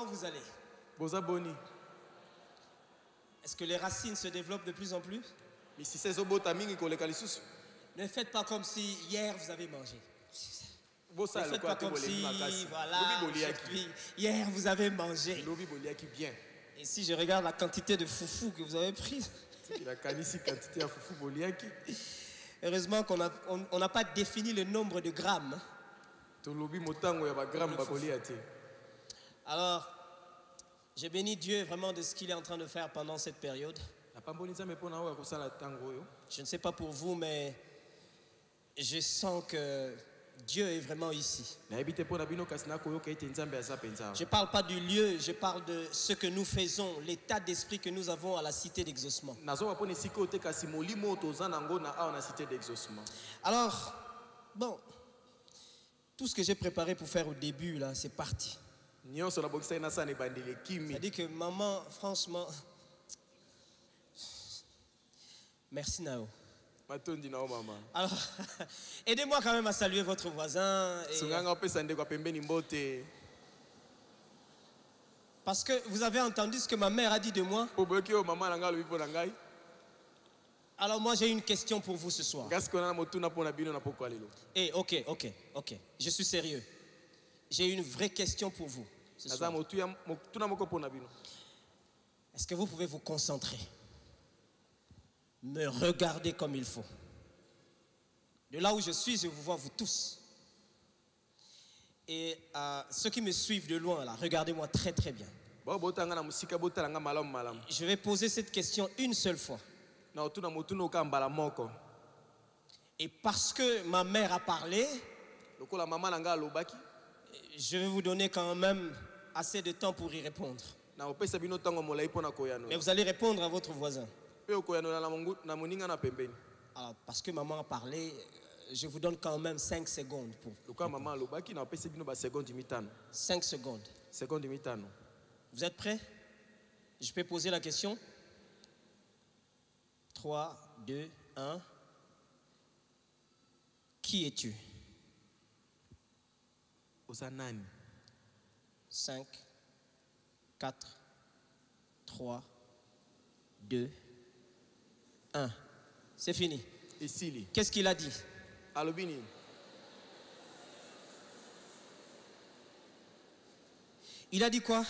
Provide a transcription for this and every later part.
comment vous allez? Boza boni. Est-ce que les racines se développent de plus en plus? Mais si c'est zobota mingi koleka lisusu. Ne faites pas comme si hier vous avez mangé. Ne Bosa faites le pas quoi comme si, voilà, Lobi aujourd'hui, hier vous avez mangé. Lobi boliaki bien. Et si je regarde la quantité de foufou que vous avez prise, Il a kanisi quantité à fufu boliaki. heureusement qu'on n'a pas défini le nombre de grammes. To lobi motango ya ba gramme ba koliati. Alors, je bénis Dieu vraiment de ce qu'il est en train de faire pendant cette période. Je ne sais pas pour vous, mais je sens que Dieu est vraiment ici. Je ne parle pas du lieu, je parle de ce que nous faisons, l'état d'esprit que nous avons à la cité d'exaucement. Alors, bon, tout ce que j'ai préparé pour faire au début, là, c'est parti. C'est-à-dire que maman, franchement, merci Nao. Alors, aidez-moi quand même à saluer votre voisin. Parce que vous avez entendu ce que ma mère a dit de moi. Alors moi j'ai une question pour vous ce soir. Eh, ok. Je suis sérieux. J'ai une vraie question pour vous ce soir. Est-ce que vous pouvez vous concentrer? Me regarder comme il faut. De là où je suis, je vous vois vous tous. Et ceux qui me suivent de loin, là, regardez-moi très très bien. Je vais poser cette question une seule fois. Et parce que ma mère a parlé, je vais vous donner quand même assez de temps pour y répondre. Mais vous allez répondre à votre voisin. Alors, parce que maman a parlé, je vous donne quand même 5 secondes pour. 5 secondes. Vous êtes prêts? Je peux poser la question? 3, 2, 1. Qui es-tu? 5, 4, 3, 2, 1. C'est fini. Qu'est-ce qu'il a dit? Il a dit quoi?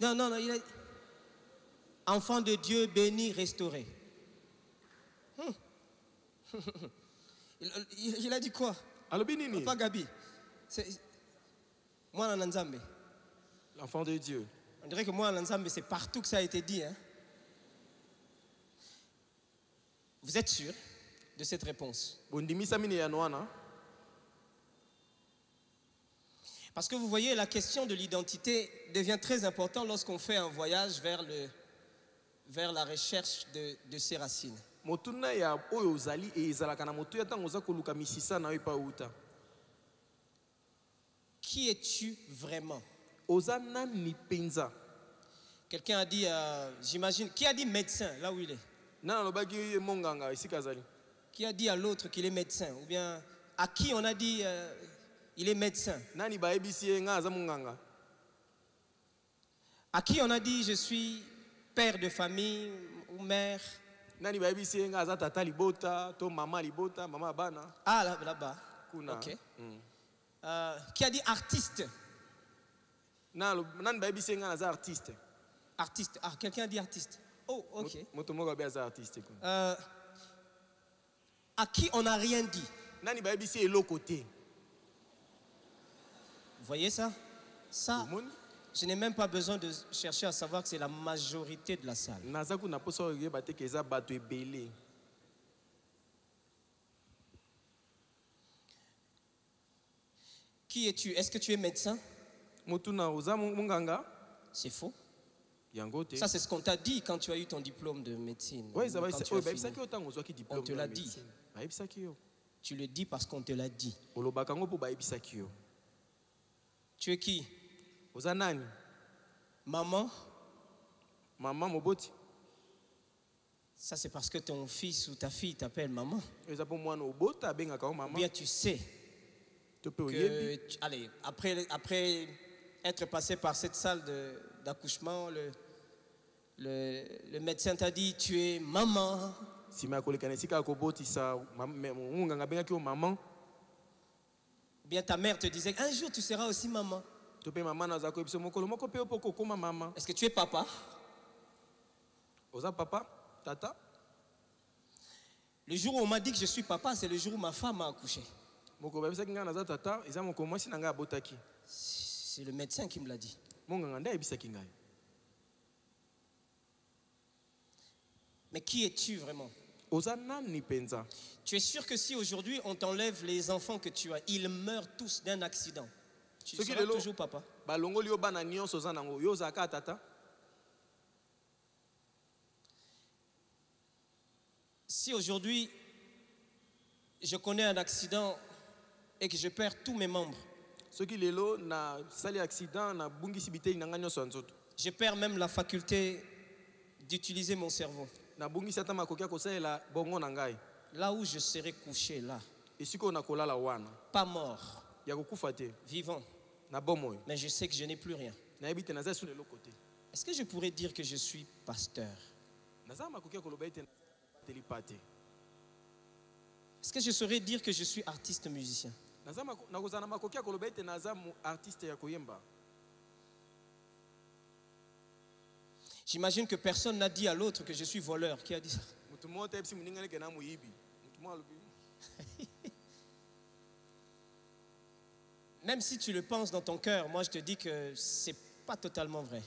Non, il a dit enfant de Dieu béni, restauré. Il a dit quoi? Pas Gabi. Moi, Nzambe. L'enfant de Dieu. On dirait que moi, Nzambe, c'est partout que ça a été dit. Hein? Vous êtes sûr de cette réponse? Parce que vous voyez, la question de l'identité devient très importante lorsqu'on fait un voyage vers la recherche de ses racines. Qui es-tu vraiment? Quelqu'un a dit, j'imagine, qui a dit médecin là où il est? Qui a dit à l'autre qu'il est médecin? Ou bien à qui on a dit il est médecin? À qui on a dit je suis père de famille ou mère? Ah, là-bas. Ok. Qui a dit artiste? Artiste. Ah, quelqu'un a dit artiste. Oh, ok. À qui on n'a rien dit? Vous voyez ça? Ça, je n'ai même pas besoin de chercher à savoir que c'est la majorité de la salle. Qui es-tu? Est-ce que tu es médecin? C'est faux. Ça, c'est ce qu'on t'a dit quand tu as eu ton diplôme de médecine. On te l'a dit. Tu le dis parce qu'on te l'a dit. Tu es qui? Maman? Ça, c'est parce que ton fils ou ta fille t'appelle maman. Ou bien tu sais que, allez, après être passé par cette salle d'accouchement, le médecin t'a dit tu es maman. Bien ta mère te disait un jour tu seras aussi maman. Est-ce que tu es papa? Papa, tata. Le jour où on m'a dit que je suis papa, c'est le jour où ma femme m'a accouché. C'est le médecin qui me l'a dit. Mais qui es-tu vraiment? Tu es sûr que si aujourd'hui on t'enlève les enfants que tu as, ils meurent tous d'un accident, tu seras toujours papa? Si aujourd'hui je connais un accident et que je perds tous mes membres, je perds même la faculté d'utiliser mon cerveau. Là où je serai couché, là, pas mort, vivant, mais je sais que je n'ai plus rien. Est-ce que je pourrais dire que je suis pasteur? Est-ce que je saurais dire que je suis artiste musicien? J'imagine que personne n'a dit à l'autre que je suis voleur. Qui a dit ça? Même si tu le penses dans ton cœur, moi je te dis que c'est pas totalement vrai.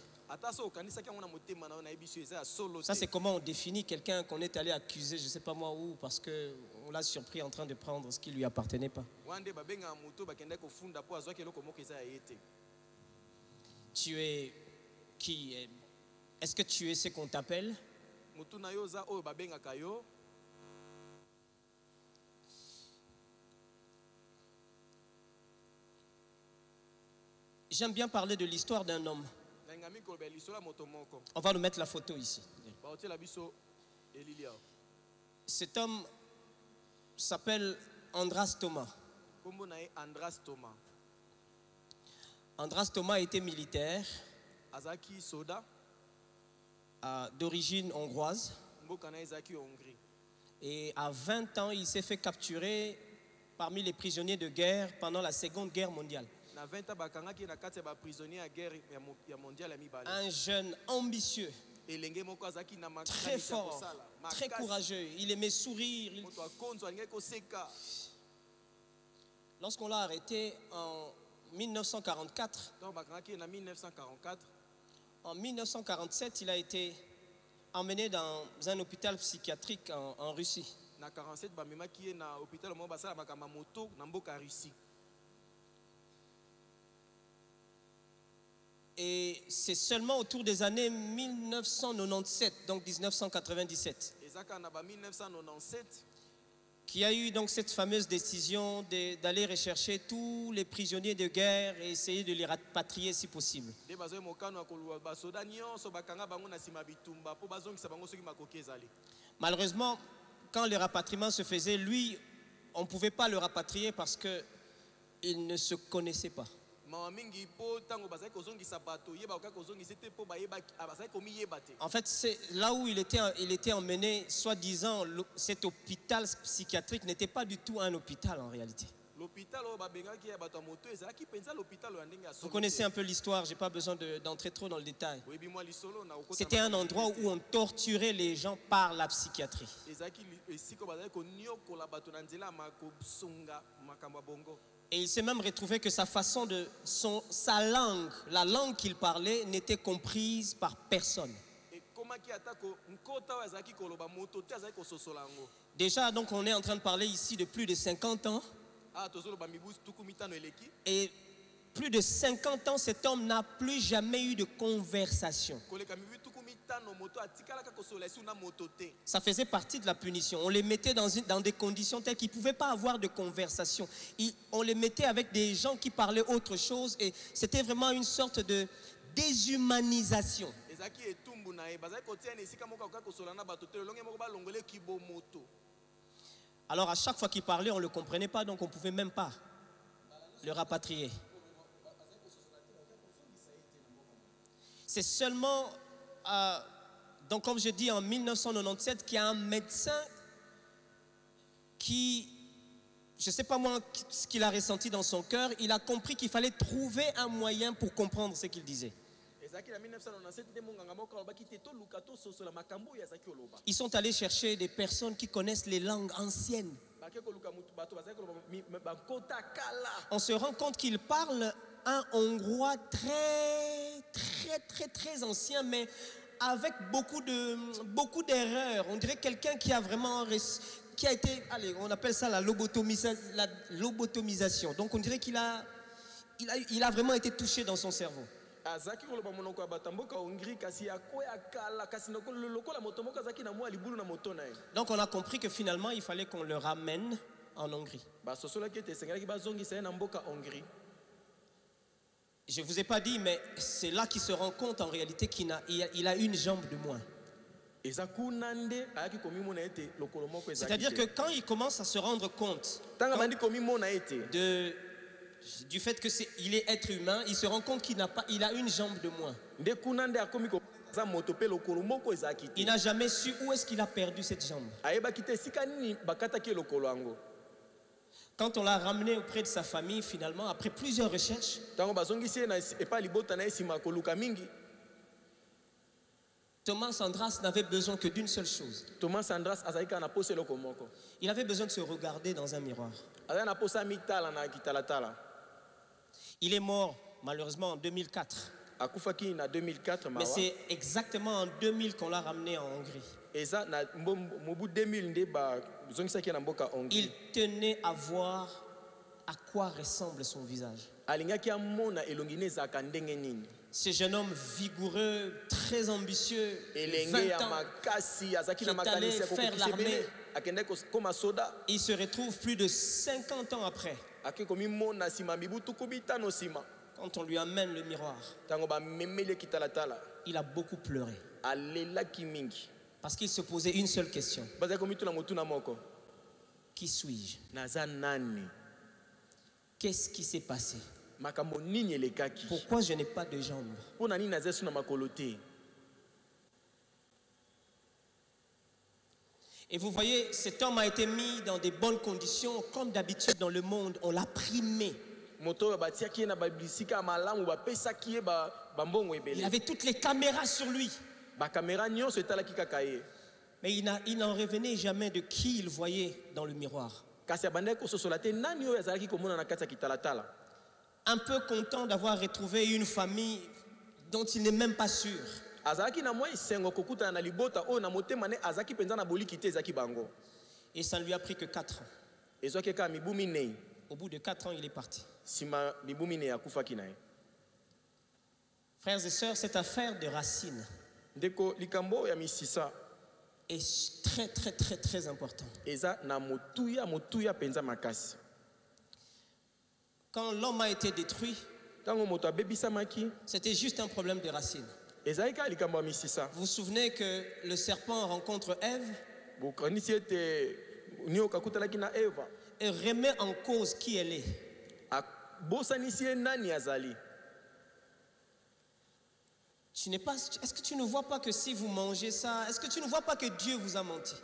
Ça, c'est comment on définit quelqu'un qu'on est allé accuser, je ne sais pas moi où, parce qu'on l'a surpris en train de prendre ce qui ne lui appartenait pas. Tu es qui? Est-ce que tu es ce qu'on t'appelle? J'aime bien parler de l'histoire d'un homme. On va nous mettre la photo ici. Cet homme s'appelle Andras Thomas. Andras Thomas était militaire d'origine hongroise. Et à 20 ans, il s'est fait capturer parmi les prisonniers de guerre pendant la Seconde Guerre mondiale. Un jeune ambitieux, très fort, très courageux. Il aimait sourire. Lorsqu'on l'a arrêté en 1944, en 1947, il a été emmené dans un hôpital psychiatrique en Russie. Et c'est seulement autour des années 1997, donc 1997, qu'il y a eu donc cette fameuse décision d'aller rechercher tous les prisonniers de guerre et essayer de les rapatrier si possible. Malheureusement, quand le rapatriement se faisait, lui, on ne pouvait pas le rapatrier parce qu'il ne se connaissait pas. En fait, c'est là où il était emmené, soi-disant, cet hôpital psychiatrique n'était pas du tout un hôpital en réalité. Vous connaissez un peu l'histoire, je n'ai pas besoin d'entrer trop dans le détail. C'était un endroit où on torturait les gens par la psychiatrie. Et il s'est même retrouvé que sa façon sa langue, la langue qu'il parlait, n'était comprise par personne. Déjà, donc, on est en train de parler ici de plus de 50 ans. Et plus de 50 ans, cet homme n'a plus jamais eu de conversation. Ça faisait partie de la punition. On les mettait dans des conditions telles qu'ils ne pouvaient pas avoir de conversation. On les mettait avec des gens qui parlaient autre chose et c'était vraiment une sorte de déshumanisation. Alors à chaque fois qu'il parlait, on ne le comprenait pas, donc on ne pouvait même pas le rapatrier. C'est seulement, donc comme je dis, en 1997, qu'il y a un médecin qui, je ne sais pas moi ce qu'il a ressenti dans son cœur, il a compris qu'il fallait trouver un moyen pour comprendre ce qu'il disait. Ils sont allés chercher des personnes qui connaissent les langues anciennes. On se rend compte qu'il parle un hongrois très ancien, mais avec beaucoup d'erreurs. On dirait quelqu'un qui a vraiment, qui a été, allez, on appelle ça la lobotomisation. Donc on dirait qu'il a vraiment été touché dans son cerveau. Donc on a compris que finalement il fallait qu'on le ramène en Hongrie. Je ne vous ai pas dit, mais c'est là qu'il se rend compte en réalité qu'il a une jambe de moins. C'est-à-dire que quand il commence à se rendre compte du fait qu'il est être humain, il se rend compte qu'il a une jambe de moins. Il n'a jamais su où est-ce qu'il a perdu cette jambe. Quand on l'a ramené auprès de sa famille, finalement, après plusieurs recherches, Thomas Andras n'avait besoin que d'une seule chose. Il avait besoin de se regarder dans un miroir. Il est mort malheureusement en 2004. Mais c'est exactement en 2000 qu'on l'a ramené en Hongrie. Il tenait à voir à quoi ressemble son visage. Ce jeune homme vigoureux, très ambitieux, 20 ans, qui est allé faire l'armée, il se retrouve plus de 50 ans après. Quand on lui amène le miroir, il a beaucoup pleuré. Parce qu'il se posait une seule question. Qui suis-je? Qu'est-ce qui s'est passé? Pourquoi je n'ai pas de jambes? Et vous voyez, cet homme a été mis dans des bonnes conditions. Comme d'habitude dans le monde, on l'a primé. Il avait toutes les caméras sur lui. Mais il n'en revenait jamais de qui il voyait dans le miroir. Un peu content d'avoir retrouvé une famille dont il n'est même pas sûr. Et ça ne lui a pris que 4 ans. Au bout de 4 ans, il est parti. Frères et sœurs, cette affaire de Racine est très important. Quand l'homme a été détruit, c'était juste un problème de racine. Vous vous souvenez que le serpent rencontre Ève et remet en cause qui elle est. Est-ce que tu ne vois pas que si vous mangez ça, est-ce que tu ne vois pas que Dieu vous a menti?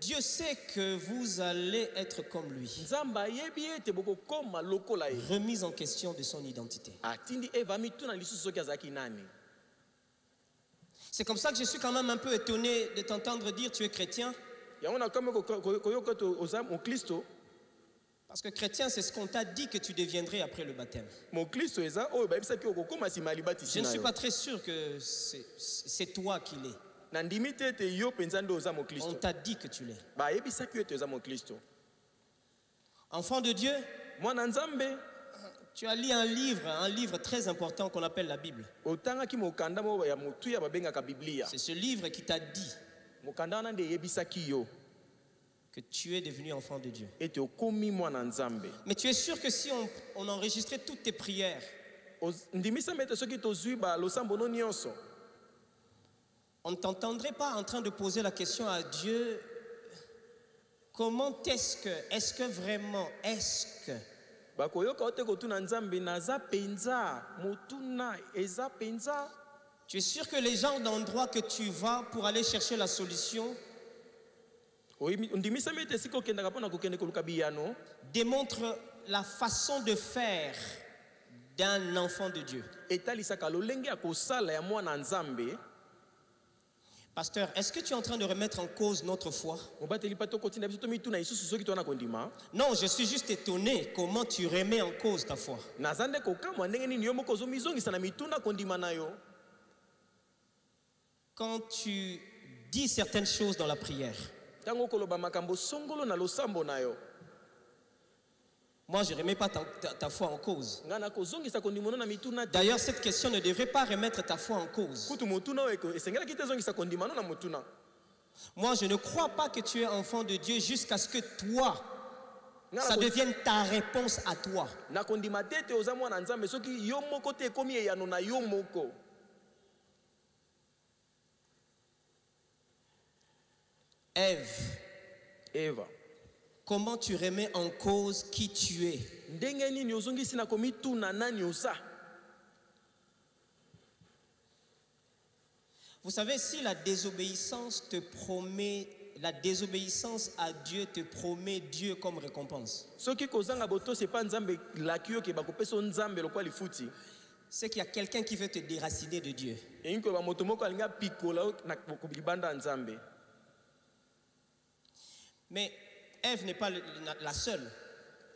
Dieu sait que vous allez être comme lui. Remise en question de son identité. C'est comme ça que je suis quand même un peu étonné de t'entendre dire tu es chrétien. Parce que chrétien, c'est ce qu'on t'a dit que tu deviendrais après le baptême. Je ne suis pas très sûr que c'est toi qui l'es. On t'a dit que tu l'es. Enfant de Dieu, tu as lu un livre très important qu'on appelle la Bible. C'est ce livre qui t'a dit que tu es devenu enfant de Dieu. Mais tu es sûr que si on enregistrait toutes tes prières, on ne t'entendrait pas en train de poser la question à Dieu, comment est-ce que vraiment, bakoyoka ote kotuna nzambe naza penza motuna eza penza. Tu es sûr que les gens d'endroit que tu vas pour aller chercher la solution ndimisami ete sika okendaka mpona kokende koluka biyano démontrent la façon de faire d'un enfant de Dieu. etalisaka lolenge ya kosala ya mwana nzambe. Pasteur, est-ce que tu es en train de remettre en cause notre foi? mobateli pa tokotinda biso tomituna lisusu soki twana kondima. Non, je suis juste étonné comment tu remets en cause ta foi. naza nde kokamwa ndenge nini yo moko ozomizongisa na mituna kondima na yo. Quand tu dis certaines choses dans la prière, ntango okoloba makambo songolo na losambo na yo. moi je ne remets pas ta foi en cause. nga nakozongisa kondima na mituna te. D'ailleurs, cette question ne devrait pas remettre ta foi en cause. kutu motuna oyo esengelaki te ezongisa kondima na motuna. Moi, je ne crois pas que tu es enfant de Dieu jusqu'à ce que toi, ça devienne ta réponse à toi. na kondima te ete oza mwana nzambe soki yo moko te ekomi eyano na yo moko. Ève, comment tu remets en cause qui tu es? ndenge nini ozongisi na komituna nani oza? Vous savez, si la désobéissance à Dieu te promet Dieu comme récompense, soki kozanga botosi epa nzambe laki yo ke bakopesa yo nzambe lokwa lifuti, c'est qu'il y a quelqu'un qui veut te déraciner de Dieu. eyingi koyeba moto moko alingi apikola yo na libanda ya nzambe. Mais Ève n'est pas la seule.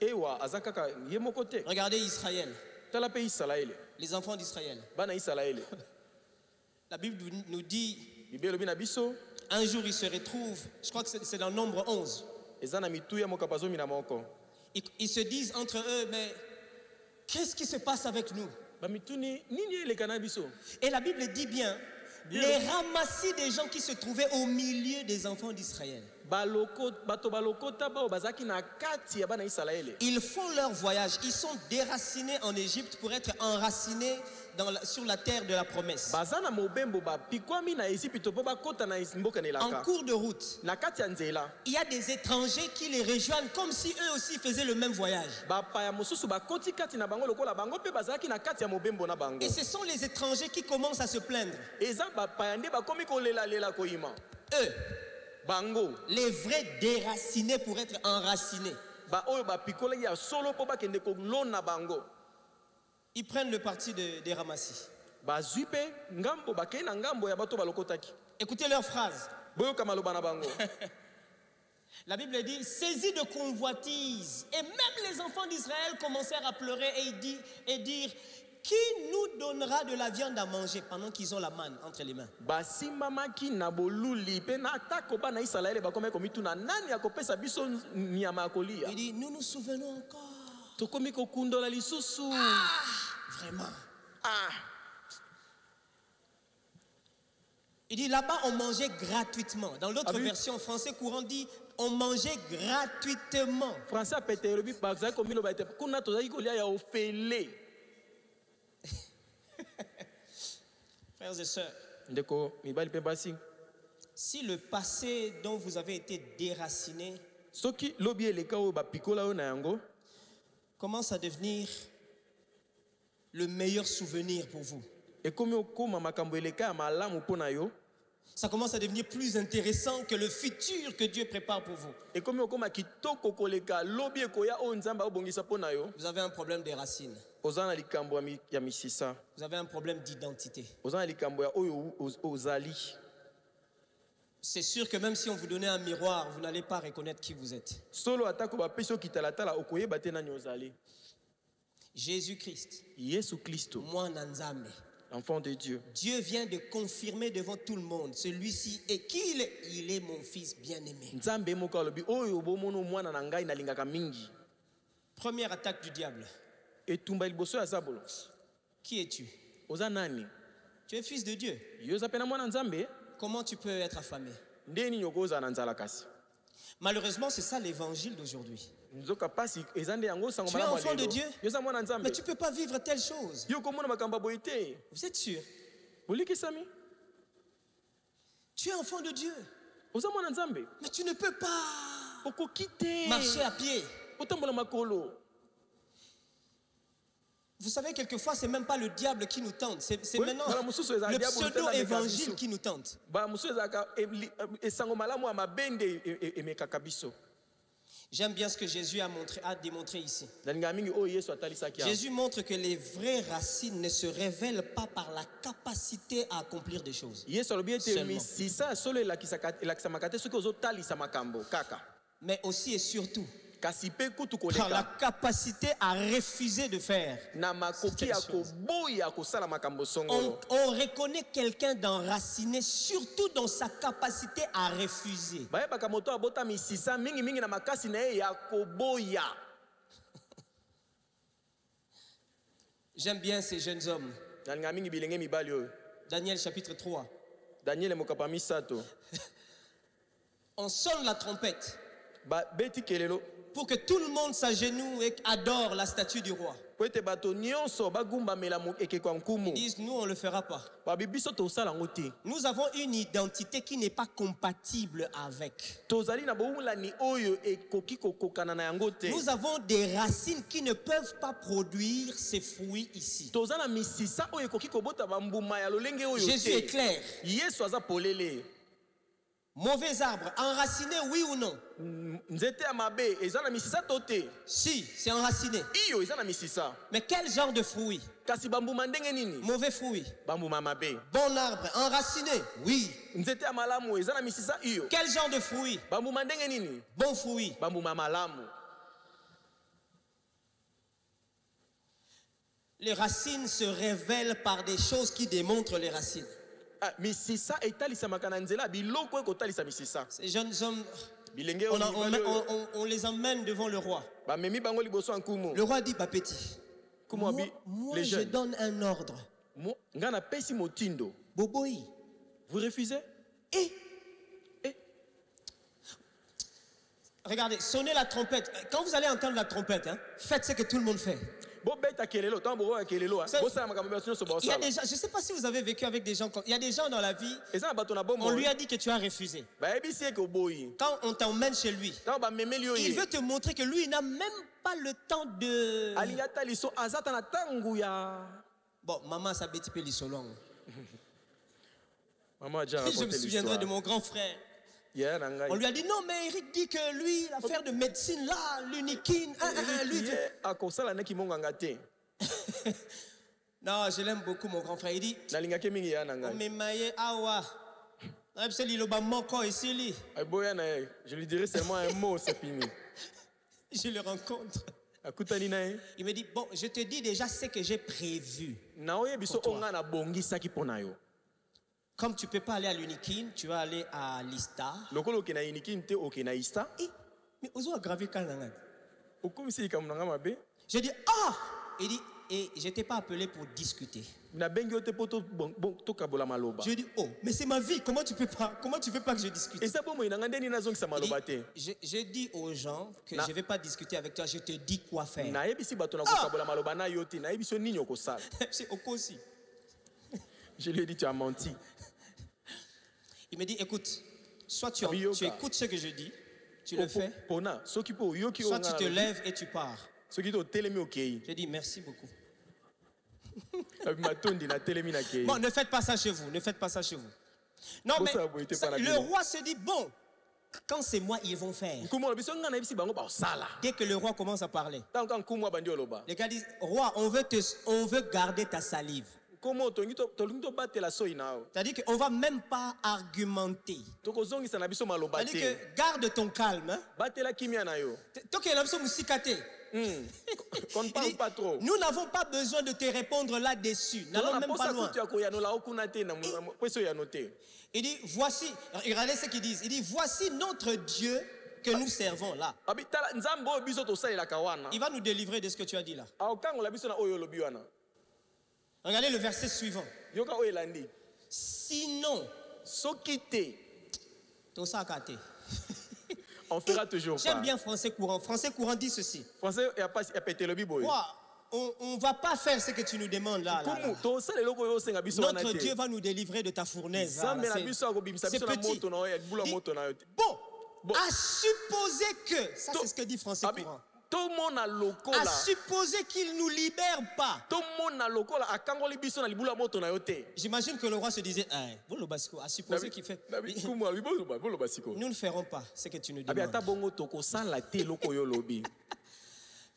ewa aza kaka ye moko te. Regardez Israël, tala mpe isalaele, les enfants d'Israël. bana isalaele. La Bible nous dit, bible elobi na biso un jour ils se retrouvent, je crois que c'est dans Nombre 11. eza na mitu ya moko bazomi na moko. Ils se disent entre eux, mais qu'est-ce qui se passe avec nous? bamituni nini eleka na biso? Et la Bible dit bien, les ramassis des gens qui se trouvaient au milieu des enfants d'Israël. bato balokota bao bazaki na kati ya bana isalaele. Ils font leur voyage, ils sont déracinés en Égypte pour être enracinés sur la terre de la promesse. baza na mobembo bapikwami na Ezipito po bakota na mboka na elaka. En cours de route, na kati ya nzela il y a des étrangers qui les rejoignent comme si eux aussi faisaient le même voyage. bapaya mosusu bakoti kati na bango lokola bango mpe bazalaki na kati ya mobembo na bango. Et ce sont les étrangers qui commencent à se plaindre. eza bapaya nde bakomi kolelalela koyima. Eux, bango les vrais déracinés pour être enracinés, baoyo bapikolaki ya solo mpo bakende kolona bango. ils prennent le parti des ramassis. bazwi mpe ngambo bakei na ngambo ya bato balokotaki. Écoutez leur phrase. boyoka maloba na bango. La Bible dit, saisis de convoitise. Et même les enfants d'Israël commencèrent à pleurer et dire, qui nous donnera de la viande à manger pendant qu'ils ont la manne entre les mains? basimbamaki na boluli mpe na atako bana isalaele bakomi komituna nani akopesa biso nyama ya kolia. Il dit, nous nous souvenons encore. tokomi kokundola lisusu. Vraiment. Ah. Il dit, là-bas, on mangeait gratuitement. Dans l'autre version, français courant dit, on mangeait gratuitement. Français apete elobi bazali komiloba ete kuna tozali kolia ya ofele. Frères et sœurs, ndeko mibali mpe basi, si le passé dont vous avez été déraciné soki lobi eleka oyo bapikola oyo na yango commence à devenir le meilleur souvenir pour vous, ekomi okoma makambo eleka ya malamu mpo na yo, ça commence à devenir plus intéressant que le futur que Dieu prépare pour vous. ekomi okoma kitoko koleka lobi ekoya oyo nzambe abongisa mpo na yo. Vous avez un problème des racines. oza na likambo ya misisa, Vous avez un problème d'identité. oza na likambo ya oyo ozali. C'est sûr que même si on vous donnait un miroir, vous n'allez pas reconnaître qui vous êtes. solo atako bapesi yo kitalatala okoyeba te nani ozali. Jésus-Christ, Yesu Kristo, mwana nzambe, enfant de Dieu. Dieu vient de confirmer devant tout le monde, celui-ci est qui il est? Il est mon fils bien-aimé. nzambe moko alobi oyo bomono mwana na ngai nalingaka mingi. Première attaque du diable. etumba liboso ya zabolo. Qui es-tu? oza nani? Tu es fils de Dieu. yo oza pena mwana nzambe. Comment tu peux être affamé? nde nini okoza na nzala kasi? Malheureusement, c'est ça l'évangile d'aujourd'hui. nzoka pasi eza nde yango sango Tu es malamu enfant de lelo. Dieu, yo oza mwana nzambe. mais tu ne peux pas vivre telle chose. yo komona makambo boye te. Vous êtes sûr? bolikisami. Tu es enfant de Dieu, oza mwana nzambe. mais tu ne peux pas okoki te marcher à pied. otambola makolo. Vous savez, quelquefois, c'est même pas le diable qui nous tente. C'est Oui, maintenant voilà, monsieur, c'est un le diable, pseudo-évangile monsieur. qui nous tente. J'aime bien ce que Jésus a démontré ici. Jésus montre que les vraies racines ne se révèlent pas par la capacité à accomplir des choses. Mais aussi et surtout par la capacité à refuser de faire. On reconnaît quelqu'un d'enraciné surtout dans sa capacité à refuser. J'aime bien ces jeunes hommes. Daniel chapitre 3. On sonne la trompette pour que tout le monde s'agenouille et adore la statue du roi. Ils disent, nous on ne le fera pas. Nous avons une identité qui n'est pas compatible avec. Nous avons des racines qui ne peuvent pas produire ces fruits ici. Jésus est clair. Mauvais arbre, enraciné, oui ou non? Si, c'est enraciné. Mais quel genre de fruit? Mauvais fruit. Bon arbre, enraciné, oui. Quel genre de fruit? Bon fruit. Les racines se révèlent par des choses qui démontrent les racines. Ces jeunes hommes, on les emmène devant le roi. Le roi dit, bah petit, moi je donne un ordre. Boboï. Vous refusez? Regardez, sonnez la trompette. Quand vous allez entendre la trompette, hein, faites ce que tout le monde fait. Il y a des gens, je ne sais pas si vous avez vécu avec des gens. Il y a des gens dans la vie, on lui a dit que tu as refusé. Quand on t'emmène chez lui, il veut te montrer que lui, il n'a même pas le temps de... Bon, maman, ça bête peu l'issolong. Je me souviendrai de mon grand frère. On lui a dit non, mais Eric dit que lui, l'affaire de médecine là, l'uniquine, lui. Non, je l'aime beaucoup, mon grand frère. Il dit, je lui dirai seulement un mot, c'est fini. Je le rencontre. Il me dit, bon, je te dis déjà ce que j'ai prévu. Comme tu ne peux pas aller à l'Unikin, tu vas aller à l'Ista. Mais où aggravé quand même? Je dis, ah! Il dit, et je n'étais pas appelé pour discuter. Je dis, oh, mais c'est ma vie, comment tu peux pas que je discute? Je dis aux gens que je ne vais pas discuter avec toi, je te dis quoi faire. C'est au aussi. Je lui ai dit, tu as menti. Il me dit, écoute, soit tu écoutes ce que je dis, tu le fais, soit tu te lèves et tu pars. Je dis, merci beaucoup. Bon, ne faites pas ça chez vous, ne faites pas ça chez vous. Non, mais le roi se dit, bon, quand c'est moi, ils vont faire. Dès que le roi commence à parler, les gars disent, roi, on veut garder ta salive. C'est-à-dire qu'on ne va même pas argumenter. C'est-à-dire que garde ton calme. Nous n'avons pas besoin de te répondre là-dessus. N'allons même pas loin. Il dit, voici, regardez ce qu'ils disent. Il dit, voici notre Dieu que nous servons là. Il va nous délivrer de ce que tu as dit là. Regardez le verset suivant. Sinon, on fera toujours pas. J'aime bien français courant. Français courant dit ceci. On ne va pas faire ce que tu nous demandes là. Notre Dieu va nous délivrer de ta fournaise. C'est petit. Bon, à supposer que, ça c'est ce que dit français courant. tomona à lokola supposer qu'il ne nous libère pas. tomona lokola akangoli biso na libula moto na yote. J'imagine que le roi se disait, à supposer qu'il fait. Nous ne ferons pas ce que tu nous abi ata demandes. bongo tokosala te loko yo lobi.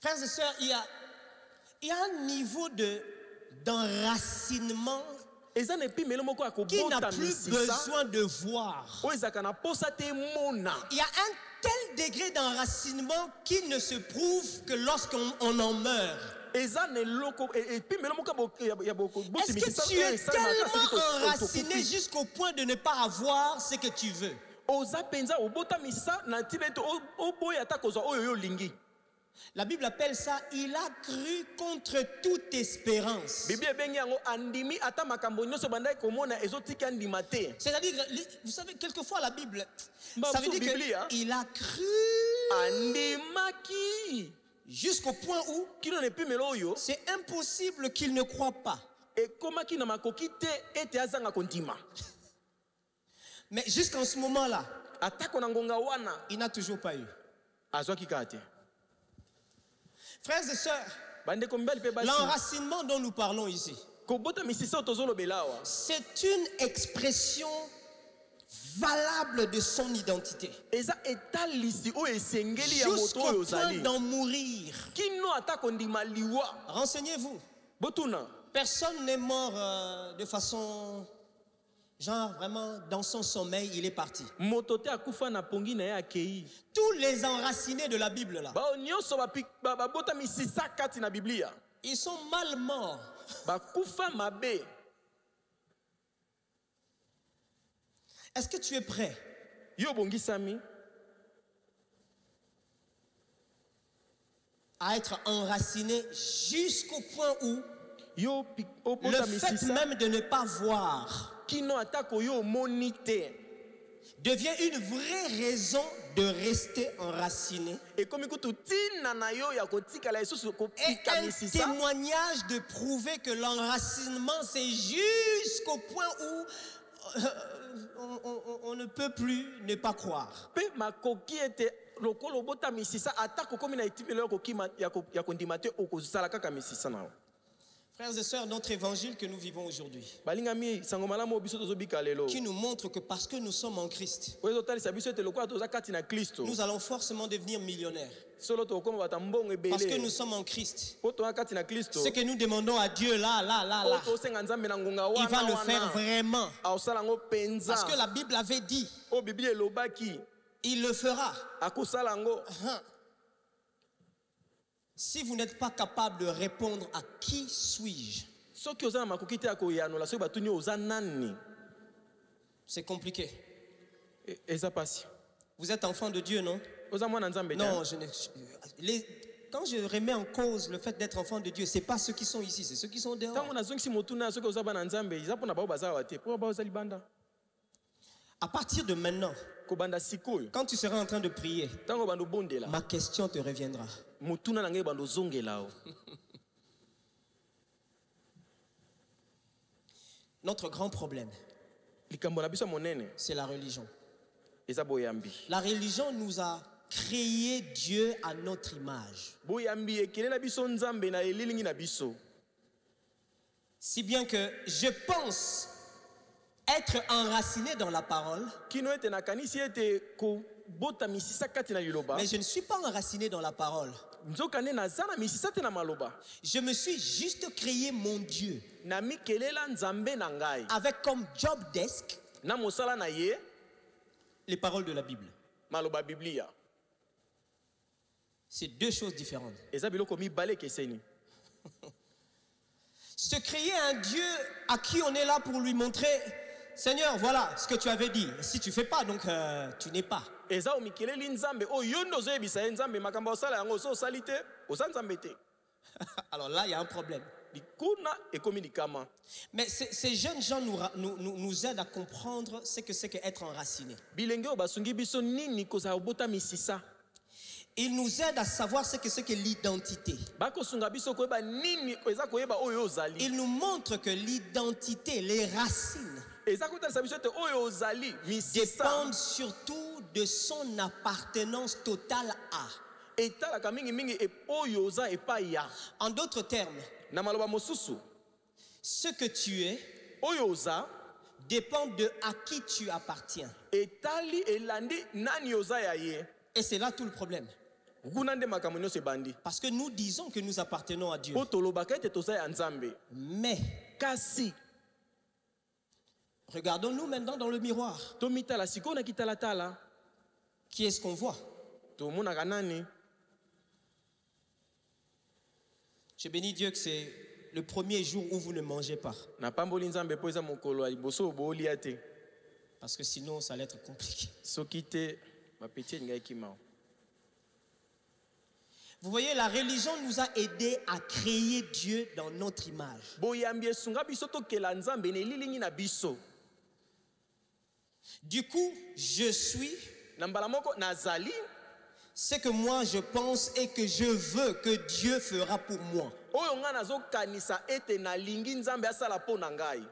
Frères et sœurs, il y a un niveau d'enracinement Eza ne pi melo moko qui akobota n'a plus misisa besoin de voir. o ezaka na posa te mona. Il y a un tel degré d'enracinement qui ne se prouve que lorsqu'on en meurt. Eza ne loko e pi melo moko ya boko boti Est-ce misisa que tu es tellement enraciné jusqu'au point de ne pas avoir ce que tu veux? oza penza obota misisa na tibeto oboya ta kozwa oyo yo lingi. La Bible appelle ça, il a cru contre toute espérance. Bibi ebengi yango andimi ata makambo nyonso bandai komona ezotika ndima te. C'est-à-dire, vous savez, quelquefois la Bible, Bah, ça veut dire Biblia. qu'il a cru Andimaki jusqu'au point où kino ne pi melo oyo c'est impossible qu'il ne croit pas. ekomaki na makoki te ete azanga kondima. Mais jusqu'en ce moment-là, Atako na ngonga wana il n'a toujours pas eu. azwaki kate. Frères et sœurs, Bandeko mibali pe basi l'enracinement dont nous parlons ici, kobota misisa tozolobela awa c'est une expression valable de son identité. eza etalisi oyo esengeli ya moto Jusqu'au oyo point ozali d'en mourir. kino ata kondima liwa. Renseignez-vous. Botuna Personne n'est mort de façon, genre vraiment dans son sommeil, il est parti. moto te akufa na pongi na ye akei. Tous les enracinés de la Bible là, Bao nyonso babota misisa kati na Biblia ils sont mal morts. bakufa mabe. Est-ce que tu es prêt Yo bongisami à être enraciné jusqu'au point où yo le opota fait misisa même de ne pas voir kino atako yo omoni te devient une vraie raison de rester enraciné? ekomi kutu tina na yo ya kotikala lisusu Et kopika un misisa témoignage de prouver que l'enracinement, c'est jusqu'au point où on ne peut plus ne pas croire. pe makoki ete lokolo obota misisa atako komi na etimelo ya kondima te okozala kaka misisa na yo. Frères et sœurs, notre évangile que nous vivons aujourd'hui, balingami sango malamu biso tozobika lelo qui nous montre que parce que nous sommes en Christ, oyo ezotalisa biso ete lokola toza kati na Kristo nous allons forcément devenir millionnaires. solo tokoma bata mbongo Parce que ebele nous sommes en Christ. po toza kati na Kristo Ce que nous demandons à Dieu là, po tosenga nzambe na ngonga il va wana le faire wana vraiment. akosala yango penza Parce que la Bible avait dit, oyo Biblia elobaki il le fera. akosala yango. Si vous n'êtes pas capable de répondre à qui suis-je, soki oza na makoki te ya koyanola soki batuni oza nani c'est compliqué. eza pasi. Vous êtes enfant de Dieu, non? Oza mwana nzambe te. Non, quand je remets en cause le fait d'être enfant de Dieu, ce n'est pas ceux qui sont ici, c'est ceux qui sont dehors. ntango nazongisi motuna soki oza bana nzambe eza mpo na bao baza awa te mpo bao oza libanda À partir de maintenant, kobanda sikoyo quand tu seras en train de prier, ntango bando bondela ma question te reviendra. motuna na ngai bando ozongela o. Notre grand problème, likambo na biso ya monene c'est la religion. eza boyambi. La religion nous a créé Dieu à notre image. boyambi ekelela biso nzambe na elilingi na biso Si bien que je pense être enraciné dans la parole, kino ete nakanisi ete kobota misisa kati na liloba mais je ne suis pas enraciné dans la parole. nzokande naza na misisa te na maloba Je me suis juste créé mon Dieu na mikelela nzambe na ngai avec comme job desk na mosala na ye les paroles de la Bible. maloba Biblia. C'est deux choses différentes. Eza biloko mibale ekeseni. Se créer un Dieu à qui on est là pour lui montrer, Seigneur, voilà ce que tu avais dit. Si tu ne fais pas, donc tu n'es pas. Eza omikeleli nzambe o yondo zoyebisa ye nzambe makambo osala yango so osali te oza nzambe te. Alors là, il y a un problème. Likuna ekomi likama. Mais ces jeunes gens nous aident à comprendre ce que c'est qu'être enraciné. Bilenge o basungi biso nini kozala obota misisa. Ils nous aident à savoir ce que c'est que l'identité. Bakosunga biso koyeba nini eza koyeba oyo ozali. Ils nous montrent que l'identité, les racines, Eza kotalisa biso te oyo ozali misisa. dépendent surtout de son appartenance totale à. etalaka mingi oyo oza epai ya. En d'autres termes, Na maloba mosusu, ce que tu es oyo oza dépend de à qui tu appartiens. etali elandi nani oza ya ye. Et c'est là tout le problème. Kuna nde makambo nyonso ebandi. Parce que nous disons que nous appartenons à Dieu. Po tolobaka ete toza ya Nzambe. Mais, Kasi regardons-nous maintenant dans le miroir. tomitala sikoyo na kitalatala. Qui est-ce qu'on voit? Tomonaka nani? Je bénis Dieu que c'est le premier jour où vous ne mangez pas. Na pamboli Nzambe po eza mokolo ya liboso bolia te. Parce que sinon, ça allait être compliqué. Soki te bapeti ngai kimao. Vous voyez, la religion nous a aidés à créer Dieu dans notre image. Boyambi esunga biso tokela Nzambe na elilingi na biso. Du coup, je suis Na mbala moko nazali ce que moi je pense et que je veux que Dieu fera pour moi. oyo nga nazokanisa ete nalingi Nzambe asala po na ngai.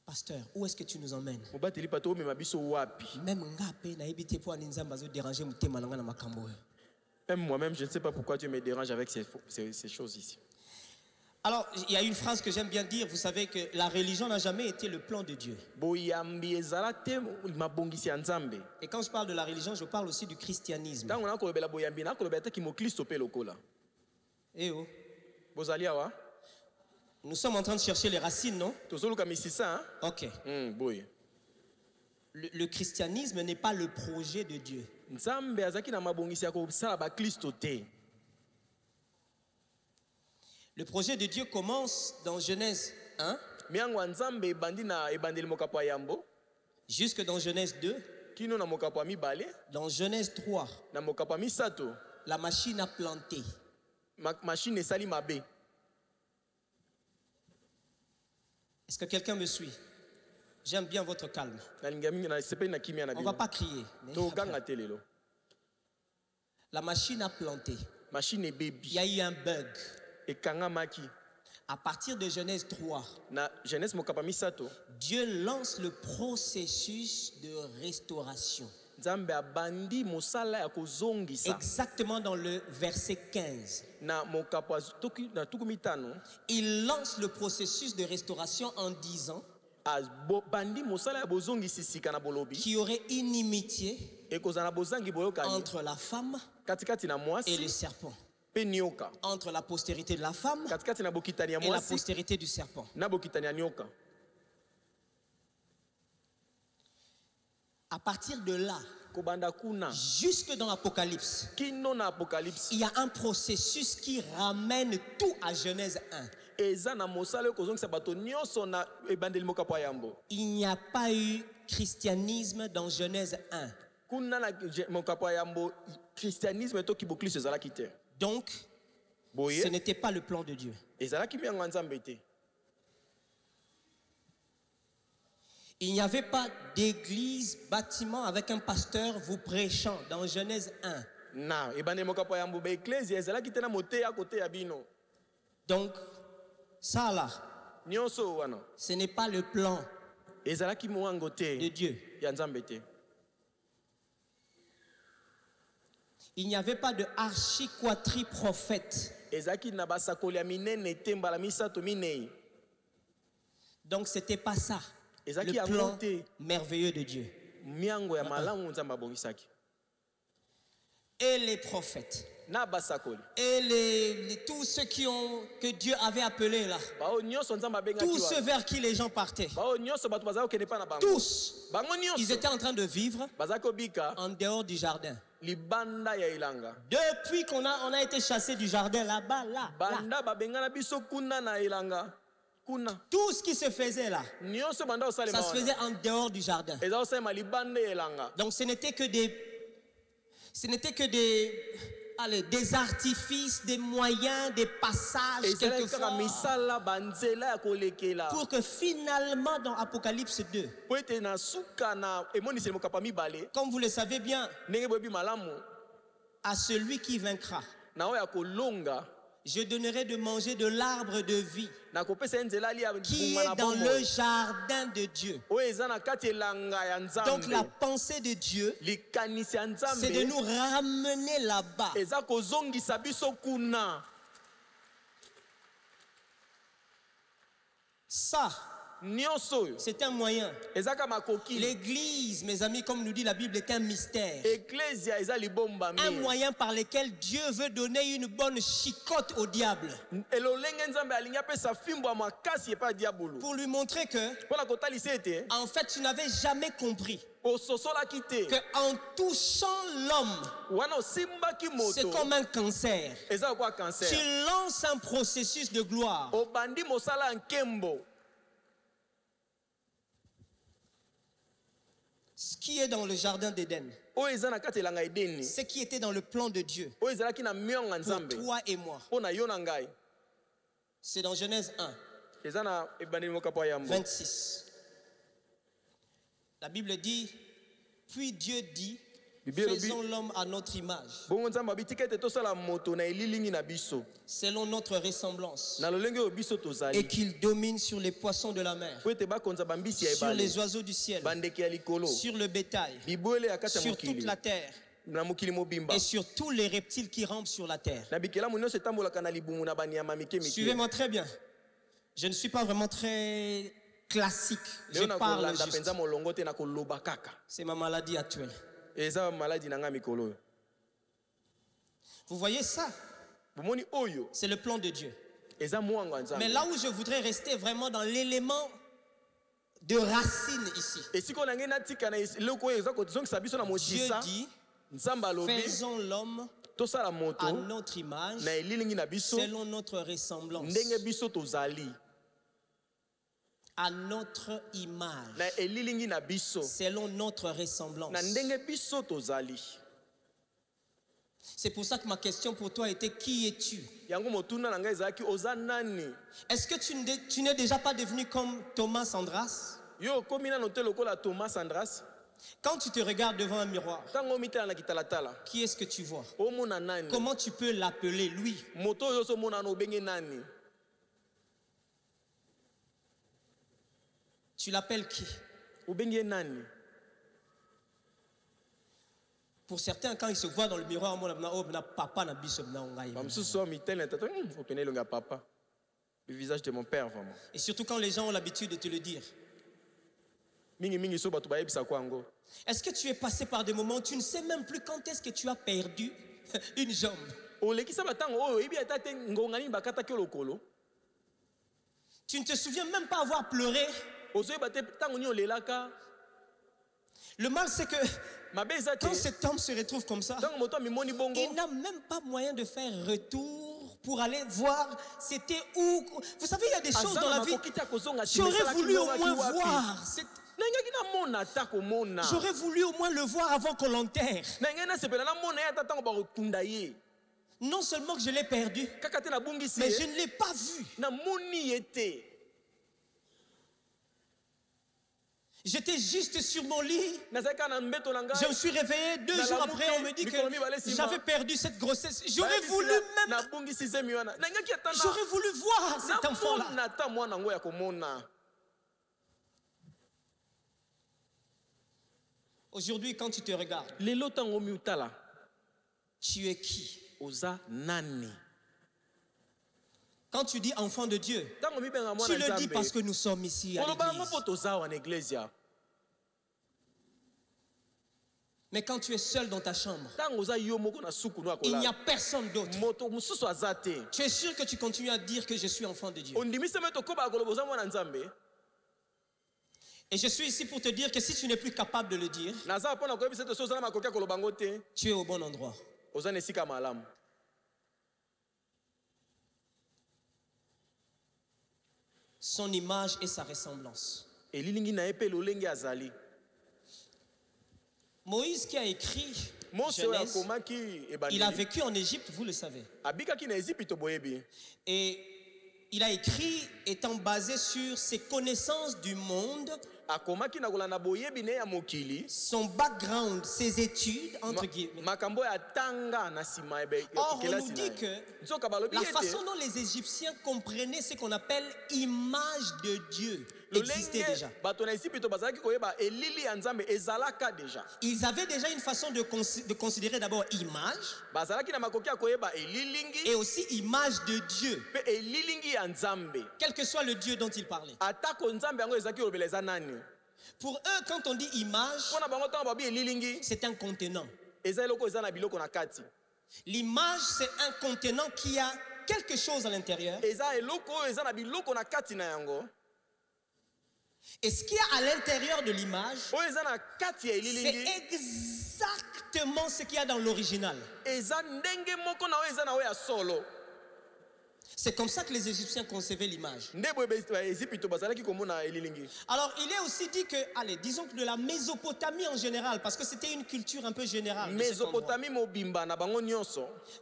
Pasteur, où est-ce que tu nous emmènes? Mobateli pato omema biso wapi? Même ngape na ebité pour Nzamba zo déranger mutema nanga na makambo. Même moi-même, je ne sais pas pourquoi tu me déranges avec ces choses ici. Alors, il y a une phrase que j'aime bien dire. Vous savez que la religion n'a jamais été le plan de Dieu. Boyambi ezala te mabongisi ya Nzambe. Et quand je parle de la religion, je parle aussi du christianisme. Tango na kolobela boyambi na kolobela te ki mo Kristo pe lokola. Eh oh, Bozali awa? nous sommes en train de chercher les racines, non? Tozoluka misisa, hein? Ok. Boy. Le christianisme n'est pas le projet de Dieu. Nzambe azaki na mabongisi ya kosala ba Kristo te. Le projet de Dieu commence dans Genèse 1 Miango ya Nzambe ebandi na ebandeli mokapo ya yambo, jusque dans Genèse 2. kino na mokapo ya mibale, Dans Genèse 3, na mokapo ya misato, la machine a planté. machine esali mabe. Est-ce que quelqu'un me suit? J'aime bien votre calme. Nalinga mingi na sepeli na kimia na On ne bino. va pas crier. mais To ganga te lelo. La machine a planté. Machine Il ebebi. y a eu un bug. Ekanga maki. À partir de Genèse 3, Na Genèse mokapo ya misato, Dieu lance le processus de restauration. Nzambe abandi mosala ya kozongisa. Exactement dans le verset 15. Na mokapo ya na tuku mitano, Il lance le processus de restauration en disant bandi mosala ya bozongisi sika na bolobi. qu'il y aurait inimitié Ekozana bozangi boyokani. entre la femme Katikati na et mwasi le serpent. pe nyoka. Entre la postérité de la femme Katikati na bokitani ya et la mwasi postérité du serpent. na bokitani ya nyoka. À partir de là, Kobanda kuna jusque dans l'Apocalypse, kino na Apocalypse. il y a un processus qui ramène tout à Genèse 1. Eza na mosala kozongisa bato nyonso na ebandeli mokapo ya yambo. Il n'y a pas eu christianisme dans Genèse 1. Kuna na mokapo ya yambo christianisme to kibokliso ezalaki te. Donc, ce Boye n'était pas le plan de Dieu. ezalaki miango ya Nzambe te. Il n'y avait pas d'église, bâtiment avec un pasteur vous prêchant dans Genèse 1. Na ebandeli mokapo ya yambo ba ecclesia ezalaki te na moteya kote ya bino. Donc, ça là, Nyonso wana ce n'est pas le plan ezalaki mwango de te Dieu. ya Nzambe te. Il n'y avait pas de archi-quatri-prophète. Ezalaki na basakoli ya minene te mbala misato minei. Donc, ce n'était pas ça, Ezalaki le ya plan mote merveilleux de Dieu. miango ya malamu Nzambe abongisaki. Et les prophètes, Na basakoli. et tous ceux que Dieu avait appelés là, Bao nyonso Nzambe abengaki tous ceux wana. vers qui les gens partaient, Bao nyonso bato bazali kokende pa na bango. tous, Bango ils nyonso étaient en train de vivre bazali kobika en dehors du jardin. libanda ya elanga. Depuis qu'on a été chassés du jardin là-bas, là, Banda babengana biso kuna na elanga. Kuna. tout ce qui se faisait là, Nyonso banda ça osalema se wana. faisait en dehors du jardin. Eza osalema libanda ya elanga. Donc ce n'était que des artifices, des moyens, des passages Ezalaki kaka quelquefois, misala banzela ya kolekela. pour que finalement dans Apocalypse 2, Po ete na suka na emoniseli mokapa mibale. comme vous le savez bien, Ndenge boyebi malamu à celui qui vaincra, na oyo ya kolonga Je donnerai de manger de l'arbre de vie nakopesa nzela ali ya qui mbuma est na dans bomoi. le jardin de Dieu. Oyo eza na kati elanga ya Donc la nzambe. pensée de Dieu, Likanisi ya c'est de nzambe nous ramener là-bas. eza kozongisa biso kuna. Ça, Nyonso oyo c'est un moyen. ezaka makoki. L'église, mes amis, comme nous dit la Bible, est un mystère. Ecclesia eza libombami. Un moyen par lequel Dieu veut donner une bonne chicotte au diable. elolenge nzambe alingi apesa fimbo ya makasi epa diabolo. Pour lui montrer que, mpona kotalisa ete en fait, tu n'avais jamais compris ososolaki te qu'en touchant l'homme, wana osimbaki c'est moto comme un cancer. eza lokola Tu cancer. lances un processus de gloire. obandi mosala ya nkembo. Ce qui est dans le jardin d'Éden, oyo eza na kati elanga edeni ce qui était dans le plan de Dieu oyo ezalaki na miongo ya pour nzambe toi et moi, mpo na yo na ngai c'est dans Genèse 1, eza na ebandeli moko po ya yambo 26. La Bible dit, puis Dieu dit, Bible elobi, faisons l'homme à notre image, bongo nzambe abitika ete tosala moto na elilingi na biso selon notre ressemblance, na lolenge oyo biso et tozali qu'il domine sur les poissons de la mer, po ete bakonza bambisi ya sur ebale les oiseaux du ciel, bandeke ya likolo sur le bétail, bibwele ya kati ya sur toute mokili la terre, na mokili mobimba et sur tous les reptiles qui rampent sur la terre. na bikelamu nyonso etambolaka na libumu na banyama mike mike. Suivez-moi très bien. Je ne suis pas vraiment très classique. Je leo na parle kolanda juste. mpenza molongo te na koloba kaka. C'est ma maladie actuelle. Eza maladi na nga mikolo oyo. Vous voyez ça? bomoni oyo C'est le plan de Dieu. eza mwango ya Mais nzambe. là où je voudrais rester vraiment dans l'élément de racine ici. esiko na ngai natika na eloko oyo eza kozongisa biso na Dieu mosisa. dit, nzambe alobi faisons l'homme tosala à moto notre image, na elilingi na biso selon notre ressemblance. ndenge biso tozali À notre image, na elilingi na biso selon notre ressemblance. na ndenge biso tozali. C'est pour ça que ma question pour toi était, qui es-tu? yango motuna na ngai ezalaki oza nani. Est-ce que tu n'es déjà pas devenu comme Thomas Andras? yo okomi nano te lokola Thomas Andras. Quand tu te regardes devant un miroir, ntango omitala na kitalatala qui est-ce que tu vois? omona nani. Comment tu peux l'appeler, lui? moto oyo ozomona na obenge nani. Tu l'appelles qui? obenge ye nani. Pour certains, quand ils se voient dans le miroir, papa n'a biso na ngai. bamosusu oyo mitele na tata opene elonga ya papa. le visage de mon père vraiment. Et surtout quand les gens ont l'habitude de te le dire. mingi so bato bayebisaka yango. Est-ce que tu es passé par des moments où tu ne sais même plus quand est-ce que tu as perdu une jambe? olekisa batango oyo oyebi ata te ngonga nini bakataki yo lokolo. Tu ne te souviens même pas avoir pleuré. ozoyeba te ntango nini olelaka. Le mal, c'est que mabe eza te quand cet homme se retrouve comme ça, ntango moto amimoni bongo il n'a même pas moyen de faire retour pour aller voir c'était où. Vous savez, il y a des choses aza dans na la vie. makoki te ya kozonga J'aurais voulu au moins voir. nangaki namona ata komona. J'aurais voulu au moins le voir avant qu'on l'enterre. nangai nasepela namona ye ata ntango bakotunda ye. Non seulement que je l'ai perdu, kaka te nabungisi mais je ye ne l'ai pas vu. namoni ye te. J'étais juste sur mon lit. nazalaki kaka na mbeto na ngai. Je me suis réveillé 2 jours après. On me dit que j'avais perdu cette grossesse. J'aurais voulu même. nabungisi zemi wana nangaki ata J'aurais voulu voir cet enfant-là. namona ata mwana yango ya komona. Aujourd'hui, quand tu te regardes, lelo ntango miutala tu es qui? oza nani. Quand tu dis enfant de Dieu, ntango mibenga tu mwana le dis parce nzambe que nous sommes ici à olobanga mpo l'église. toza wana eglesia. Mais quand tu es seul dans ta chambre, ntango oza yo moko na suku no il n'y a akolala personne d'autre. moto mosusu aza te. Tu es sûr que tu continues à dire que je suis enfant de Dieu. ondimisi me tokobaka koloba oza mwana nzambe. Et je suis ici pour te dire que si tu n'es plus capable de le dire, naza mpona koyebisa ete so oza na makoki ya koloba ngo te tu es au bon endroit. oza na esika malamu. Son image et sa ressemblance. elilingi na ye mpe lolenge azali. Moïse qui a écrit mose oyo Genèse, akomaki il a ebandeli vécu en Égypte, vous le savez. abikaki na ezipito boyebi. Et il a écrit étant basé sur ses connaissances du monde akomaki na kolanda boyebi ne ya mokili son background, ses études, entre guillemets. makambo ya tanga na sima Or, on nous dit que la façon dont les Égyptiens comprenaient ce qu'on appelle image de Dieu existait déjà. Ils avaient déjà une façon de considérer d'abord image et aussi image de Dieu, quel que soit le Dieu dont ils parlaient. Pour eux, quand on dit image, c'est un contenant. L'image, c'est un contenant qui a quelque chose à l'intérieur. Et ce qu'il y a à l'intérieur de l'image, c'est exactement ce qu'il y a dans l'original. C'est comme ça que les Égyptiens concevaient l'image. Alors, il est aussi dit que, allez, disons que de la Mésopotamie en général, parce que c'était une culture un peu générale.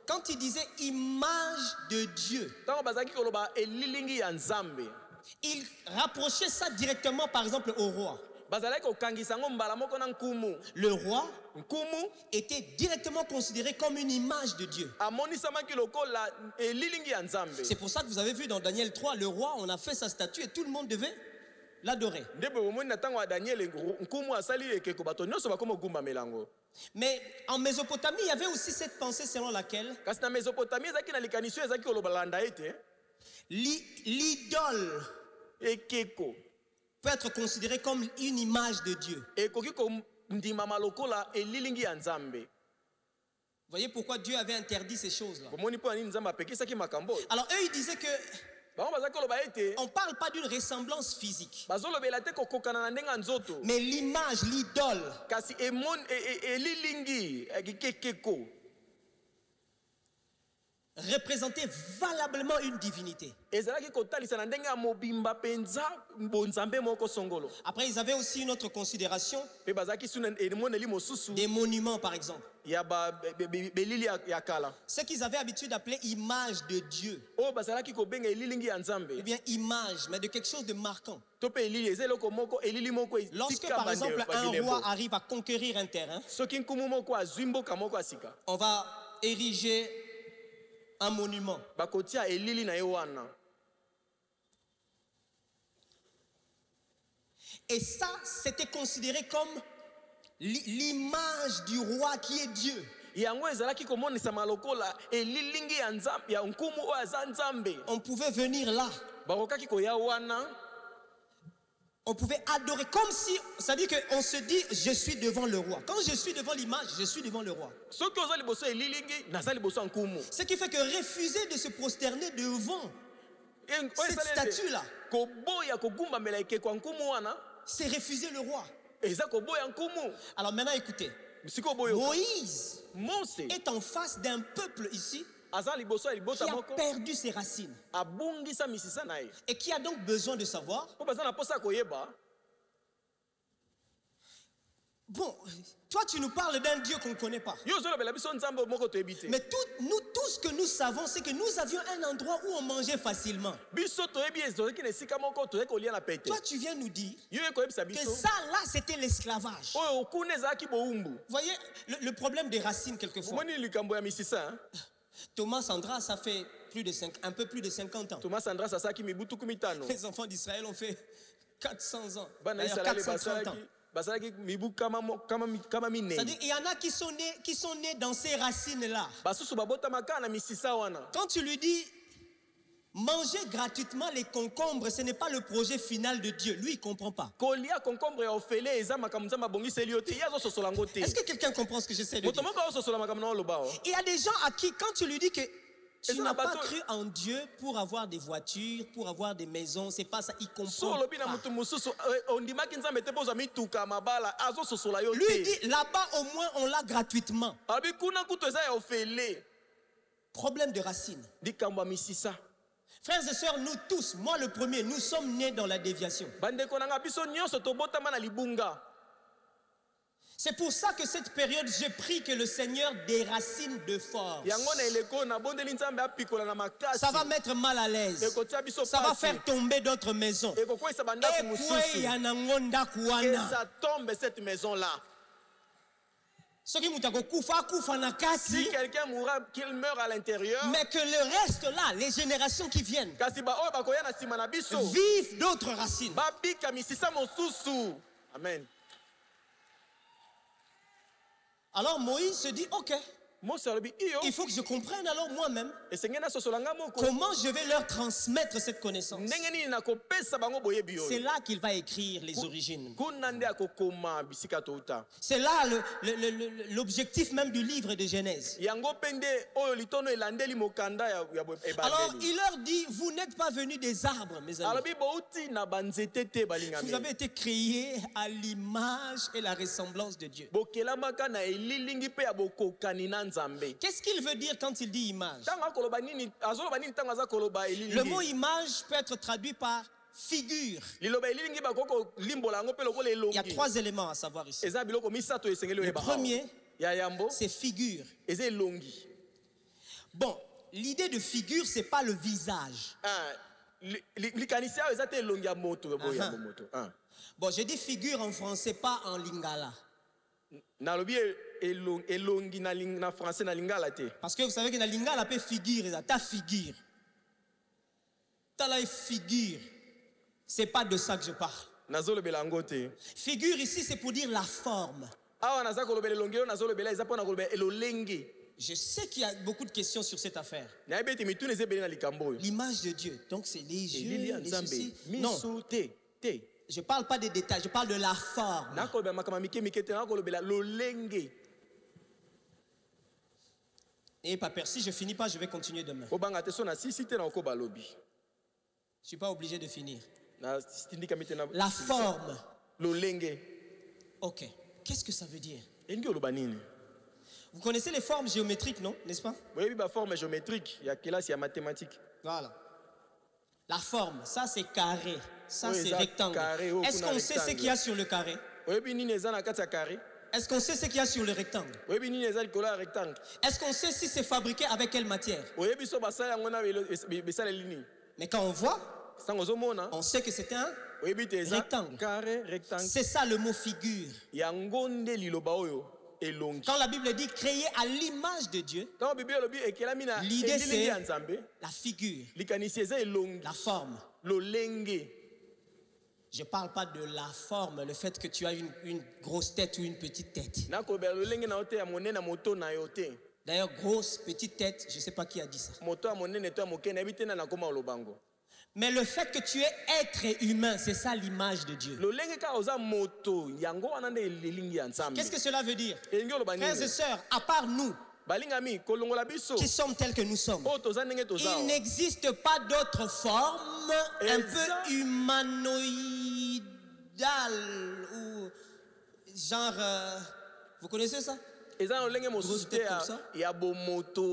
Quand il disait image de Dieu, il rapprochait ça directement, par exemple, au roi. Le roi était directement considéré comme une image de Dieu. C'est pour ça que vous avez vu dans Daniel 3, le roi, on a fait sa statue et tout le monde devait l'adorer. Mais en Mésopotamie, il y avait aussi cette pensée selon laquelle l'idole peut être considérée comme une image de Dieu. Vous voyez pourquoi Dieu avait interdit ces choses-là. Alors eux, ils disaient que on ne parle pas d'une ressemblance physique, mais l'image, l'idole, représentait valablement une divinité. Après, ils avaient aussi une autre considération des monuments, par exemple. Ce qu'ils avaient l'habitude d'appeler image de Dieu. Eh bien, image, mais de quelque chose de marquant. Lorsque, par exemple, un roi arrive à conquérir un terrain, on va ériger un monument. Et ça, c'était considéré comme l'image du roi qui est Dieu. On pouvait venir là. On pouvait adorer comme si, c'est-à-dire qu'on se dit, je suis devant le roi. Quand je suis devant l'image, je suis devant le roi. Ce qui fait que refuser de se prosterner devant cette statue-là, c'est refuser le roi. Alors maintenant, écoutez, Moïse est en face d'un peuple ici qui a perdu ses racines et qui a donc besoin de savoir, bon, toi tu nous parles d'un Dieu qu'on ne connaît pas. Mais nous, tout ce que nous savons, c'est que nous avions un endroit où on mangeait facilement. Toi tu viens nous dire que ça là c'était l'esclavage. Vous voyez le problème des racines quelquefois. Thomas Sandra, ça fait un peu plus de 50 ans. Les enfants d'Israël ont fait 400 ans. D'ailleurs 430 ans. C'est-à-dire il y en a qui sont nés dans ces racines-là. Quand tu lui dis manger gratuitement les concombres, ce n'est pas le projet final de Dieu. Lui, il ne comprend pas. Est-ce que quelqu'un comprend ce que j'essaie de dire? Il y a des gens à qui, quand tu lui dis que tu n'as pas cru en Dieu pour avoir des voitures, pour avoir des maisons, c'est pas ça, il comprend pas. Lui dit, là-bas au moins on l'a gratuitement. Problème de racine. Frères et sœurs, nous tous, moi le premier, nous sommes nés dans la déviation. C'est pour ça que cette période, je prie que le Seigneur déracine de force. Ça va mettre mal à l'aise. Ça va faire tomber d'autres maisons. Et ça tombe cette maison-là. Si quelqu'un mourra, qu'il meurt à l'intérieur, mais que le reste là, les générations qui viennent, vivent d'autres racines. Amen. Alors Moïse se dit, ok, il faut que je comprenne alors moi-même comment je vais leur transmettre cette connaissance. C'est là qu'il va écrire les origines. C'est là l'objectif même du livre de Genèse. Alors il leur dit, vous n'êtes pas venus des arbres, mes amis. Vous avez été créés à l'image et la ressemblance de Dieu. Qu'est-ce qu'il veut dire quand il dit image? Le mot image peut être traduit par figure. Il y a 3 éléments à savoir ici. Le premier, c'est figure. Bon, l'idée de figure, c'est pas le visage. Bon, j'ai dit figure en français, pas en lingala. Parce que vous savez que dans lingala peut figure, ta figure. Ta la figure. C'est pas de ça que je parle. Figure ici, c'est pour dire la forme. Je sais qu'il y a beaucoup de questions sur cette affaire. L'image de Dieu. Donc c'est les yeux, les ceci. Non. Je ne parle pas des détails, je parle de la forme. Et pas peur, si je ne finis pas, je vais continuer demain. Je ne suis pas obligé de finir. La forme. Ok. Qu'est-ce que ça veut dire? Vous connaissez les formes géométriques, non? N'est-ce pas? Oui, la forme géométrique. Il y a classe, il y a mathématiques. Voilà. La forme, ça c'est carré. Ça oui, c'est rectangle. Est-ce qu'on sait ce qu'il y a sur le carré? Est-ce qu'on sait ce qu'il y a sur le rectangle? Est-ce qu'on sait si c'est fabriqué avec quelle matière? Mais quand on voit, on sait que c'est un rectangle. C'est ça le mot figure. Quand la Bible dit créer à l'image de Dieu, l'idée c'est la figure, la forme. Je ne parle pas de la forme, le fait que tu as une grosse tête ou une petite tête. D'ailleurs, grosse, petite tête, je ne sais pas qui a dit ça. Mais le fait que tu es être humain, c'est ça l'image de Dieu. Qu'est-ce que cela veut dire? Frères et sœurs, à part nous, qui sommes tels que nous sommes, il n'existe pas d'autre forme un peu humanoïdale ou genre, vous connaissez ça? Grosse tête comme ça,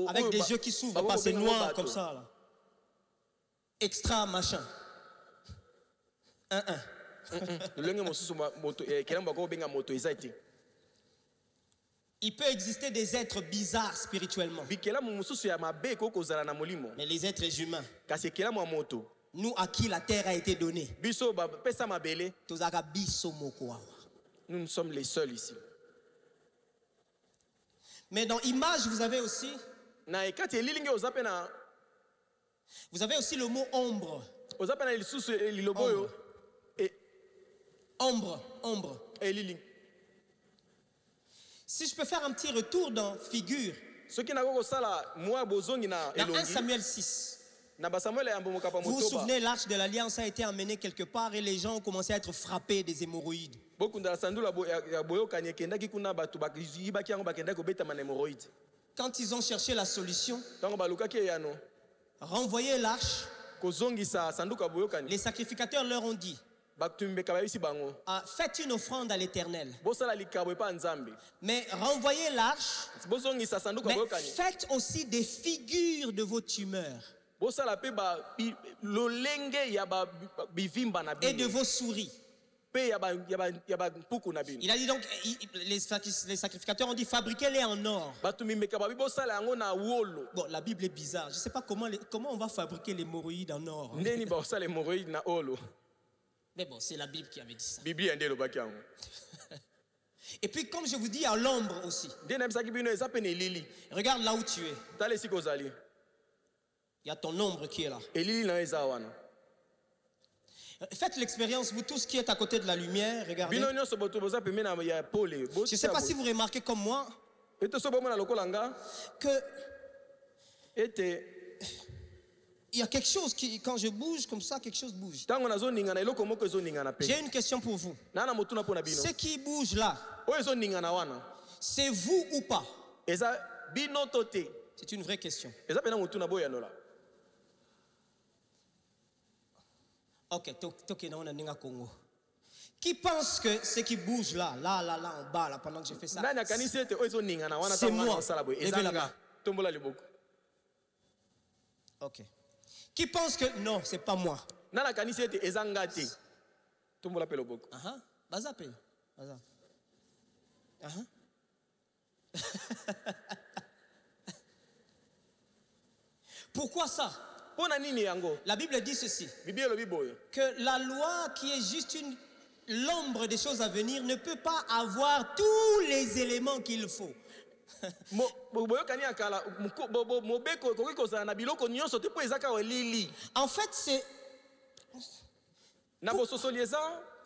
avec des yeux qui s'ouvrent, pas c'est noir comme ça là. Extra machin. Il peut exister des êtres bizarres spirituellement. Mais les êtres humains, nous à qui la terre a été donnée, nous sommes les seuls ici. Mais dans image, vous avez aussi le mot ombre. Ombre. Si je peux faire un petit retour dans figure, dans 1 Samuel 6, vous vous souvenez, l'arche de l'alliance a été emmenée quelque part et les gens ont commencé à être frappés des hémorroïdes. Quand ils ont cherché la solution, renvoyer l'arche, les sacrificateurs leur ont dit, faites une offrande à l'Éternel. Mais renvoyez l'arche, mais faites aussi des figures de vos tumeurs et de vos souris. Il a dit donc, les sacrificateurs ont dit fabriquez-les en or. Bon, la Bible est bizarre. Je ne sais pas comment on va fabriquer l'hémorroïde en or. Mais bon, c'est la Bible qui avait dit ça. Et puis, comme je vous dis, à l'ombre aussi. Regarde là où tu es. Il y a ton ombre qui est là. Faites l'expérience, vous tous qui êtes à côté de la lumière, regardez. Je ne sais pas si vous remarquez comme moi que il y a quelque chose qui, quand je bouge comme ça, quelque chose bouge. J'ai une question pour vous. Ce qui bouge là, c'est vous ou pas? C'est une vraie question. Ok, Congo. Qui pense que ce qui bouge là, en bas, là, pendant que je fais ça, c'est moi? Levez la main. Ok. Qui pense que non, c'est pas moi? Baza paye. Baza. Pourquoi ça? La Bible dit ceci, que la loi qui est juste l'ombre des choses à venir ne peut pas avoir tous les éléments qu'il faut. En fait, c'est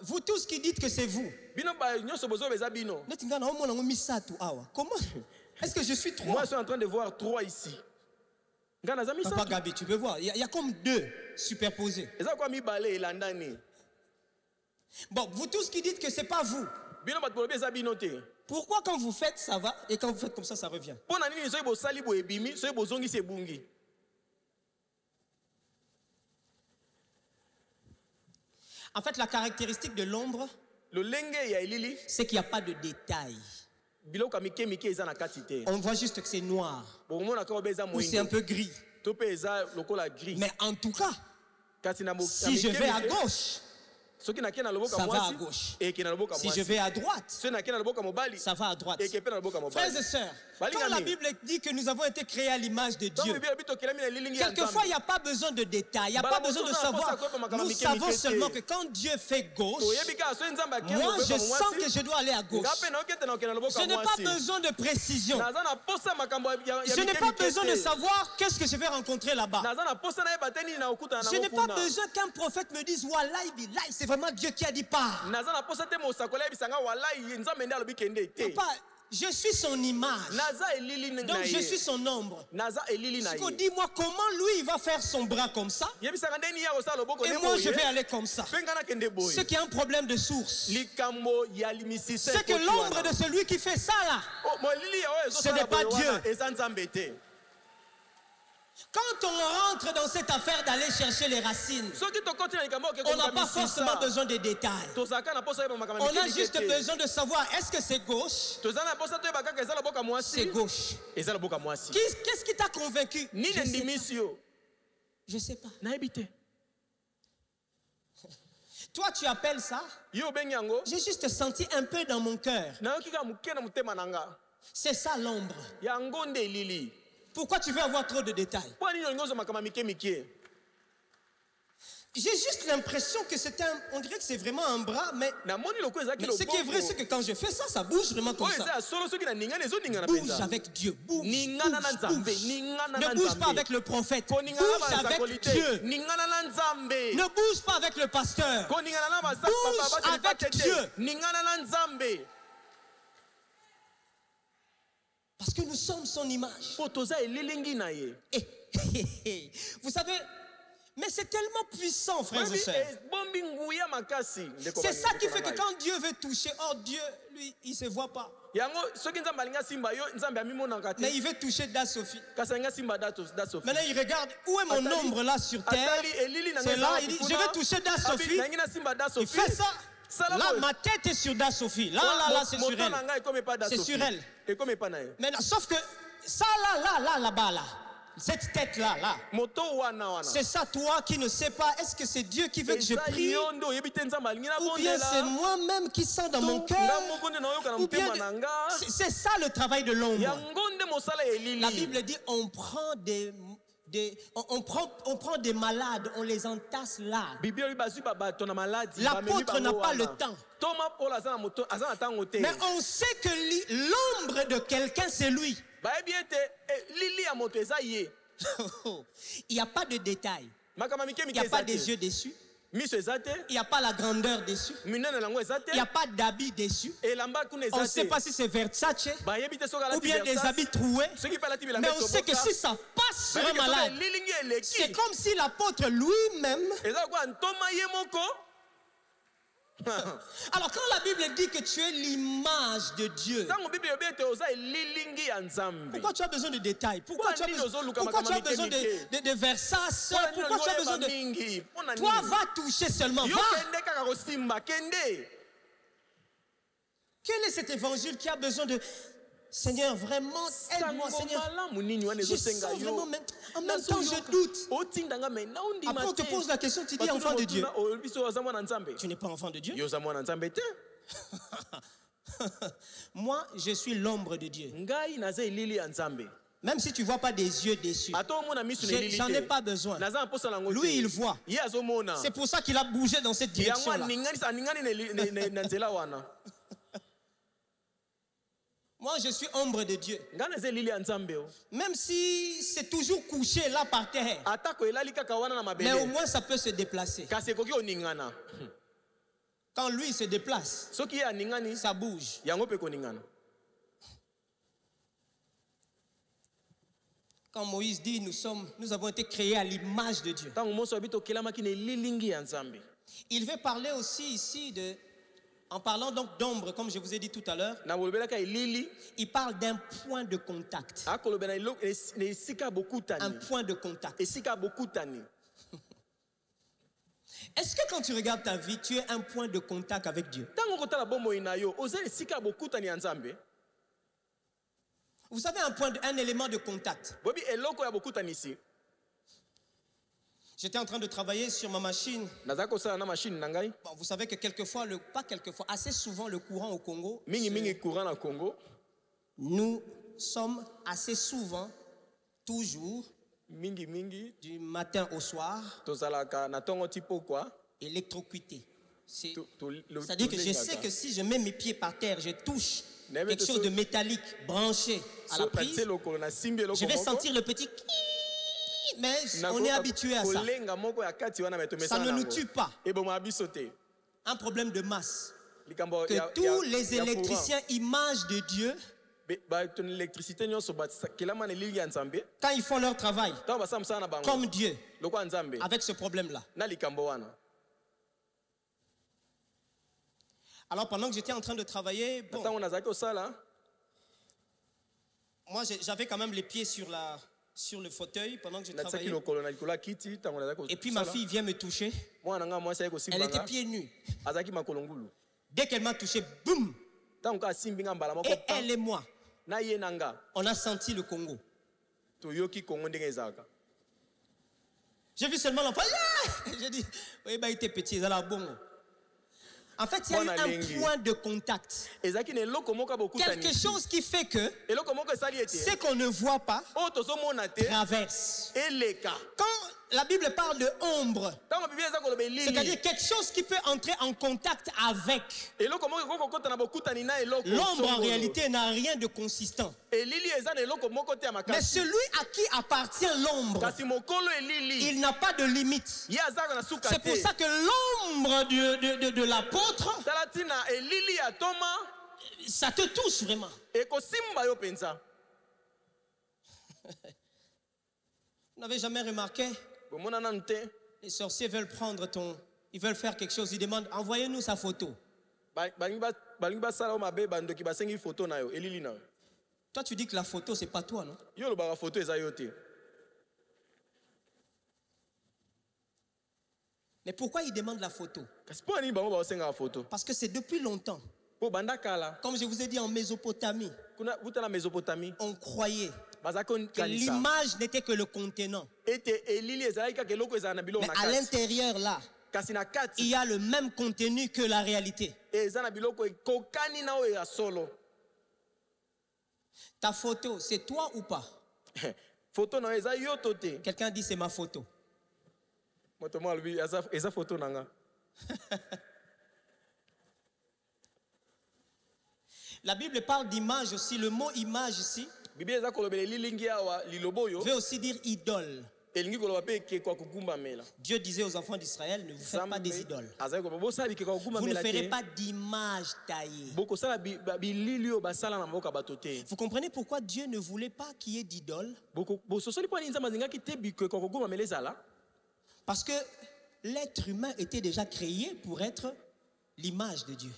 vous tous qui dites que c'est vous. Comment? Est-ce que je suis trois? Moi, je suis en train de voir trois ici. Papa Gabi, tu peux voir, il y a comme deux superposés. Bon, vous tous qui dites que c'est pas vous. Pourquoi quand vous faites ça va et quand vous faites comme ça revient? En fait, la caractéristique de l'ombre, c'est qu'il n'y a pas de détails. On voit juste que c'est noir ou c'est un peu gris. Mais en tout cas, si je vais à gauche, ça va à gauche. Si je vais à droite, ça va à droite. Frères et sœurs, quand la Bible dit que nous avons été créés à l'image de Dieu, quelquefois il n'y a pas besoin de détails, il n'y a pas besoin de savoir. Nous savons seulement que quand Dieu fait gauche, moi je sens que je dois aller à gauche. Je n'ai pas besoin de précision. Je n'ai pas besoin de savoir qu'est-ce que je vais rencontrer là-bas. Je n'ai pas besoin qu'un prophète me dise Wallahi billahi, c'est vraiment Dieu qui a dit pas. Papa, je suis son image. Donc je suis son ombre. Dis-moi comment lui il va faire son bras comme ça. Et moi je vais aller comme ça. C'est qu'il y a un problème de source. C'est que l'ombre de celui qui fait ça là, ce n'est pas Dieu. Quand on rentre dans cette affaire d'aller chercher les racines, on n'a pas forcément besoin de détails. On a juste besoin de savoir est-ce que c'est gauche? C'est gauche. Qu'est-ce qui t'a convaincu? Je ne sais pas. Toi, tu appelles ça? J'ai juste senti un peu dans mon cœur. C'est ça l'ombre. Pourquoi tu veux avoir trop de détails? J'ai juste l'impression que on dirait que c'est vraiment un bras, mais ce qui est vrai, c'est que quand je fais ça, ça bouge vraiment comme ça. Bouge avec Dieu, bouge. Ne bouge pas avec le prophète, bouge avec Dieu. Ne bouge pas avec le pasteur, bouge avec Dieu. Parce que nous sommes son image. Vous savez, mais c'est tellement puissant, frères et sœurs. C'est ça qui fait que quand Dieu veut toucher, Dieu, lui, il ne se voit pas. Mais il veut toucher Sophie. Maintenant, il regarde, où est mon ombre là sur terre? C'est là, il dit, je vais toucher Sophie. Il fait ça. Là, ma tête est sur Sophie. Là, c'est sur elle. C'est sur elle. Maintenant, sauf que ça, là-bas, là. Cette tête-là, là. moto wana wana C'est ça, toi qui ne sais pas, est-ce que c'est Dieu qui veut que je Eza prie? yo nde oyebi te nzambe alingi na Ou bien c'est bondela moi-même qui sens dans mon nga cœur? moko nde nayoka na Ou bien motema na nga c'est ça le travail de l'ombre. yango nde mosala ya elili La Bible dit on prend on prend des malades, on les entasse là. Bible oyebi bazwi babato na maladi L'apôtre n'a pas le temps. Thomas Paul aza na moto aza na ntango te Mais on sait que l'ombre de quelqu'un, c'est lui. bayebi ete lili ya moto eza ye Il n'y a pas de détails. makambo mike Il n'y mike a pas eza des te yeux dessus. miso eza te Il n'y a pas la grandeur dessus. minene nango eza te Il n'y a pas d'habit dessus. elamba kuna On ne eza sait te pas si c'est Versace bayebi te soki ou alati bien des Versace, habits troués. soki mpe alati Mais bilamba on sait que si ça passe sur un malade, lilingi c'est eleki comme si l'apôtre lui-même. eza lokola ntoma ye moko Alors quand la Bible dit que tu es l'image de Dieu, ntango bible elobi ete oza elilingi ya nzambe pourquoi tu as besoin de détails? Pourquoi tu as Nini besoin, ozoluka pourquoi tu as makambo besoin mike de Versace? Mpona nini Pourquoi tu as olingi besoin oyeba de... mingi mpona Toi, nini va toucher seulement. yo Va. kende kaka kosimba kende Quel est cet évangile qui a besoin de... Seigneur, vraiment, aide-moi, sango Seigneur. malamu nini wana Je ezosenga sens yo vraiment, mais en même temps, je doute. otindanga me na ondima Après, on te pose la question, tu dis enfant de Dieu. biso oza mwana nzambe Tu n'es pas enfant de Dieu. yo oza mwana nzambe te Moi, je suis l'ombre de Dieu. ngai naza elili ya nzambe Même si tu ne vois pas des yeux dessus, ata omona miso na elili j'en ai te pas besoin. naza na mposa nango te Lui, il voit. ye azomona C'est pour ça qu'il a bougé dans cette yango direction-là. aningani na nzela wana Moi, je suis ombre de Dieu. ngai naza elili ya nzambe o Même si c'est toujours couché là par terre, atako elali kaka wana na mais au mabele moins ça peut se déplacer. kasi ekoki koningana Quand lui se déplace, soki ye aningani ça bouge. yango mpe koningana Quand Moïse dit nous avons été créés à l'image de Dieu. ntango moso abi tokelamaki na elilingi ya nzambe Il veut parler aussi ici en parlant donc d'ombre, comme je vous ai dit tout à l'heure, na bolobelaka elili il parle d'un point de contact. akoloba na esika bokutani Un point de contact. esika bokutani Est-ce que quand tu regardes ta vie, tu es un point de contact avec Dieu? ntango okotala bomoi na yo oza esika bokutani ya nzambe Vous savez, un élément de contact. bobi eloko ya bokutanisi J'étais en train de travailler sur ma machine. naza kosala na machine na ngai Bon, vous savez que quelquefois, pas quelquefois, assez souvent le courant au Congo, mingi courant na Congo nous sommes assez souvent, toujours, mingi du matin au soir, tozalaka na ntongo ti pokwa électrocutés. C'est-à-dire que je sais que si je mets mes pieds par terre, je touche quelque chose de métallique branché à la prise, je vais sentir le petit... Mais on est habitué à ça. Ça ne nous tue pas. Un problème de masse. Que tous les électriciens images de Dieu, quand ils font leur travail, comme Dieu, avec ce problème-là. Alors pendant que j'étais en train de travailler, bon, moi j'avais quand même les pieds sur le fauteuil pendant que je travaillais. Et puis ma fille vient me toucher. Elle était pieds nus. Dès qu'elle m'a touché, boum! Et elle et moi, on a senti le Congo. J'ai vu seulement l'enfant. J'ai dit, oui, bah, il était petit, il a bon. En fait, il y a eu un point de contact. Quelque chose qui fait que ce qu'on ne voit pas traverse. Quand la Bible parle de ombre, c'est-à-dire quelque chose qui peut entrer en contact avec. L'ombre en réalité n'a rien de consistant. Mais celui à qui appartient l'ombre, il n'a pas de limite. C'est pour ça que l'ombre de l'apôtre, ça te touche vraiment. Vous n'avez jamais remarqué? Les sorciers veulent prendre ils veulent faire quelque chose, ils demandent, envoyez-nous sa photo. Toi, tu dis que la photo, c'est pas toi, non? Mais pourquoi ils demandent la photo? Parce que c'est depuis longtemps. Comme je vous ai dit, en Mésopotamie, on croyait que l'image n'était que le contenant. Mais à l'intérieur là, il y a le même contenu que la réalité. Ta photo, c'est toi ou pas? Quelqu'un dit c'est ma photo. La Bible parle d'image aussi. Le mot image ici veut aussi dire idole. Dieu disait aux enfants d'Israël, ne vous faites pas des idoles. Vous ne ferez pas d'image taillée. Vous comprenez pourquoi Dieu ne voulait pas qu'il y ait d'idoles? Parce que l'être humain était déjà créé pour être l'image de Dieu.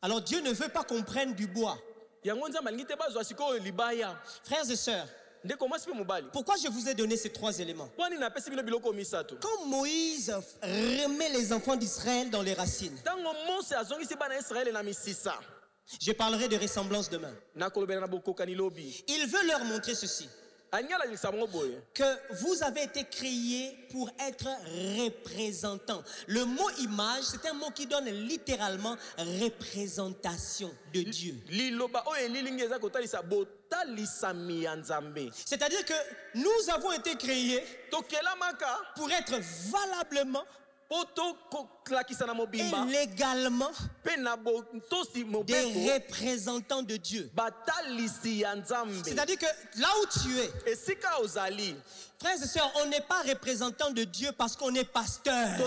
Alors Dieu ne veut pas qu'on prenne du bois. Frères et sœurs, pourquoi je vous ai donné ces trois éléments? Quand Moïse remet les enfants d'Israël dans les racines, je parlerai de ressemblance demain. Il veut leur montrer ceci, que vous avez été créés pour être représentants. Le mot image, c'est un mot qui donne littéralement représentation de Dieu. C'est-à-dire que nous avons été créés pour être valablement et légalement des représentants de Dieu. C'est-à-dire que là où tu es, frères et sœurs, on n'est pas représentant de Dieu parce qu'on est pasteur. On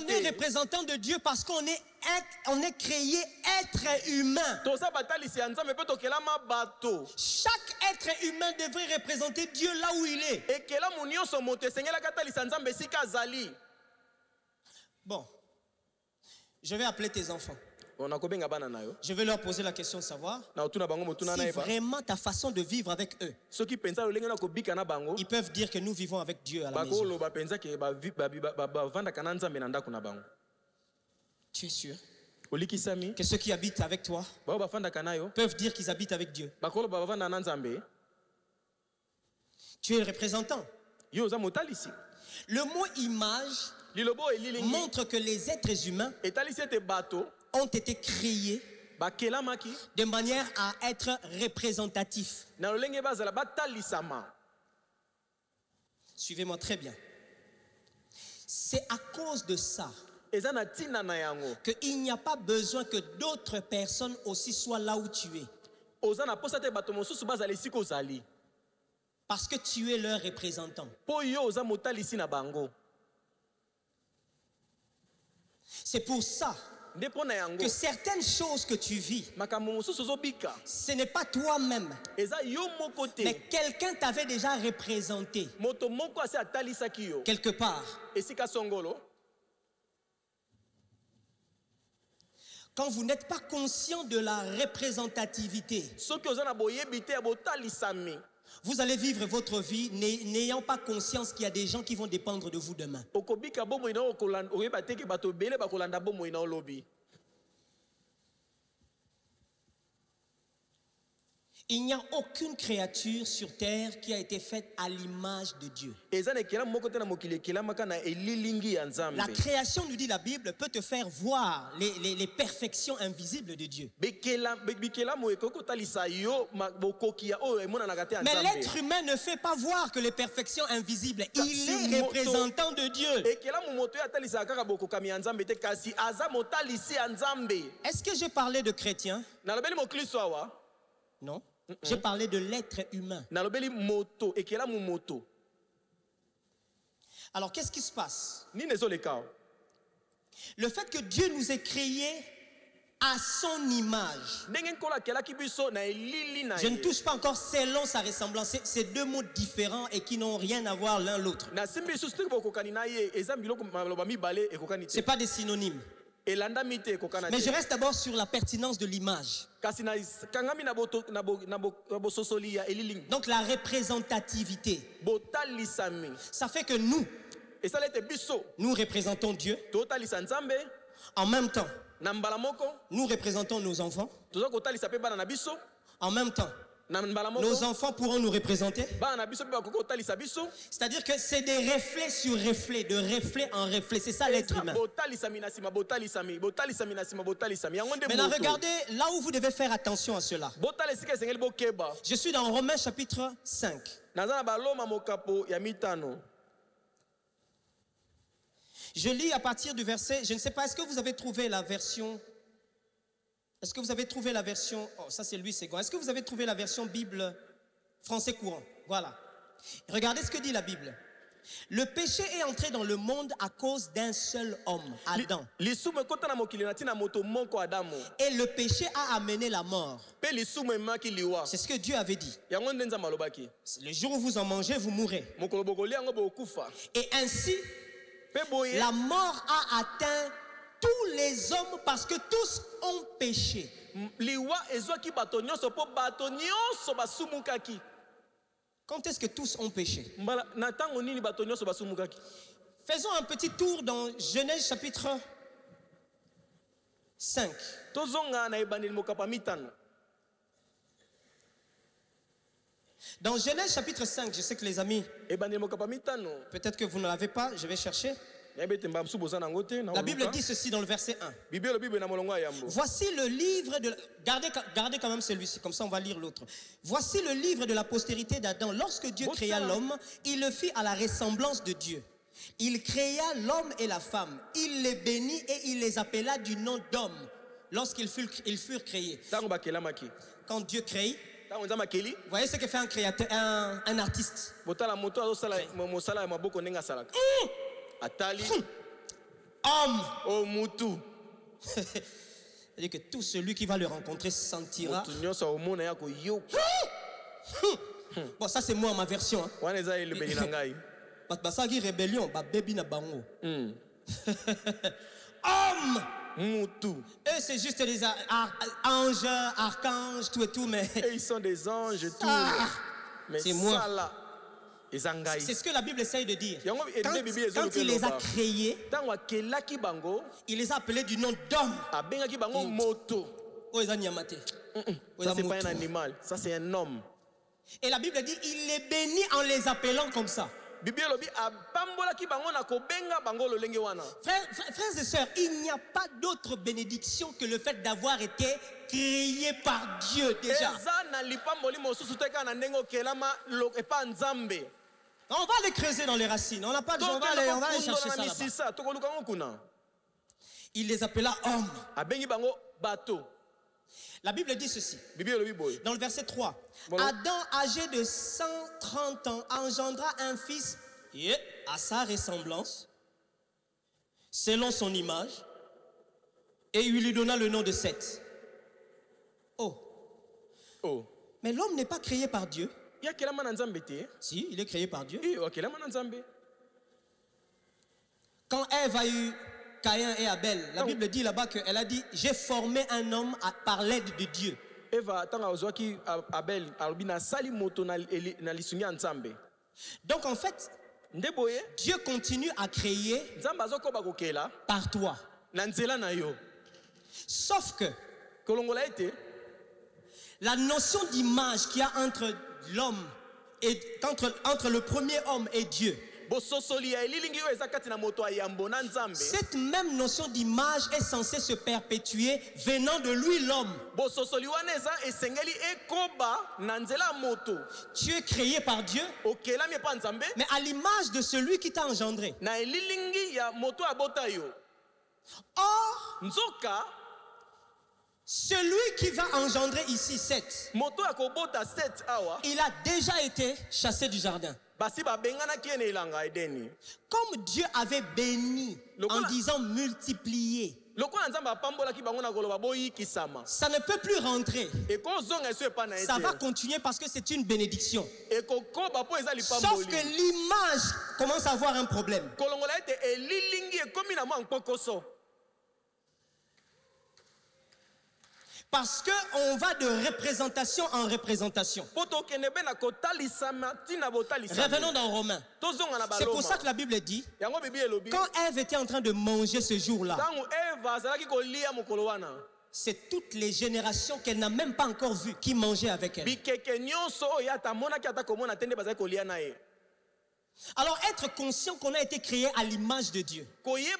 est représentant de Dieu parce qu'on est créé être humain. Chaque être humain devrait représenter Dieu là où il est. Bon, je vais appeler tes enfants. Je vais leur poser la question de savoir si vraiment ta façon de vivre avec eux, ils peuvent dire que nous vivons avec Dieu à la maison. Tu es sûr que ceux qui habitent avec toi peuvent dire qu'ils habitent avec Dieu? Tu es le représentant. Le mot image montre que les êtres humains ont été créés de manière à être représentatifs. Suivez-moi très bien. C'est à cause de ça qu'il n'y a pas besoin que d'autres personnes aussi soient là où tu es. Parce que tu es leur représentant. C'est pour ça que certaines choses que tu vis, ce n'est pas toi-même, mais quelqu'un t'avait déjà représenté quelque part. Quand vous n'êtes pas conscient de la représentativité, vous allez vivre votre vie n'ayant pas conscience qu'il y a des gens qui vont dépendre de vous demain. Il n'y a aucune créature sur terre qui a été faite à l'image de Dieu. La création, nous dit la Bible, peut te faire voir les perfections invisibles de Dieu. Mais l'être humain ne fait pas voir que les perfections invisibles, il est représentant de Dieu. Est-ce que j'ai parlé de chrétiens? Non. J'ai parlé de l'être humain. Alors, qu'est-ce qui se passe? Le fait que Dieu nous ait créés à son image. Je ne touche pas encore selon sa ressemblance. C'est deux mots différents et qui n'ont rien à voir l'un l'autre. Ce n'est pas des synonymes. Mais je reste d'abord sur la pertinence de l'image. Donc la représentativité. Ça fait que nous représentons Dieu. En même temps, nous représentons nos enfants. toza kotalisa pe bana na biso. En même temps, nos enfants pourront nous représenter. C'est-à-dire que c'est des reflets sur reflets, de reflet en reflet. C'est ça l'être humain. Maintenant, regardez là où vous devez faire attention à cela. Je suis dans Romains chapitre 5. Je lis à partir du verset, je ne sais pas, est-ce que vous avez trouvé la version... Est-ce que vous avez trouvé la version... Oh, ça c'est Louis Ségon. Est-ce que vous avez trouvé la version Bible français courant? Voilà. Regardez ce que dit la Bible. Le péché est entré dans le monde à cause d'un seul homme, Adam. Et le péché a amené la mort. C'est ce que Dieu avait dit. Le jour où vous en mangez, vous mourrez. Et ainsi, la mort a atteint tous les hommes parce que tous ont péché. Quand est-ce que tous ont péché? Faisons un petit tour dans Genèse chapitre 5. Dans Genèse chapitre 5, je sais que les amis, peut-être que vous ne l'avez pas, je vais chercher. La Bible dit ceci dans le verset 1. Voici le livre de... Gardez quand même celui-ci, comme ça on va lire l'autre. Voici le livre de la postérité d'Adam. Lorsque Dieu créa l'homme, il le fit à la ressemblance de Dieu. Il créa l'homme et la femme. Il les bénit et il les appela du nom d'homme lorsqu'ils furent créés. Quand Dieu crée, vous voyez ce que fait un créateur, un artiste. Homme. Oh mutu. C'est-à-dire que tout celui qui va le rencontrer sentira. Bon, ça c'est moi ma version. Parce que rébellion, baby na bango. Homme. Mutu. Eux c'est juste des anges, archanges, tout et tout, mais. Et ils sont des anges, tout. C'est moi. C'est ce que la Bible essaye de dire. Quand il les a créés, il les a appelés du nom d'homme. Ça c'est pas un animal, ça c'est un homme. Et la Bible dit il les bénit en les appelant comme ça. Frères et sœurs, il n'y a pas d'autre bénédiction que le fait d'avoir été créé par Dieu déjà. On va les creuser dans les racines. On n'a pas de on va aller chercher ça là-bas. Il les appela hommes. La Bible dit ceci. Dans le verset 3. Adam, âgé de 130 ans, engendra un fils à sa ressemblance, selon son image, et il lui donna le nom de Seth. Oh. Mais l'homme n'est pas créé par Dieu. Si, il est créé par Dieu. Quand Ève a eu Caïn et Abel, la Bible dit là-bas qu'elle a dit j'ai formé un homme par l'aide de Dieu. Donc en fait, Dieu continue à créer par toi. Sauf que la notion d'image qu'il y a entre l'homme et entre le premier homme et Dieu, cette même notion d'image est censée se perpétuer venant de lui l'homme. Tu es créé par Dieu, mais à l'image de celui qui t'a engendré. Or, celui qui va engendrer ici Seth, il a déjà été chassé du jardin. Comme Dieu avait béni en disant multiplier, ça ne peut plus rentrer. Ça va continuer parce que c'est une bénédiction. Sauf que l'image commence à avoir un problème. Parce qu'on va de représentation en représentation. Revenons dans Romains. C'est pour ça que la Bible dit, quand Ève était en train de manger ce jour-là, c'est toutes les générations qu'elle n'a même pas encore vues qui mangeaient avec elle. Alors être conscient qu'on a été créé à l'image de Dieu, c'est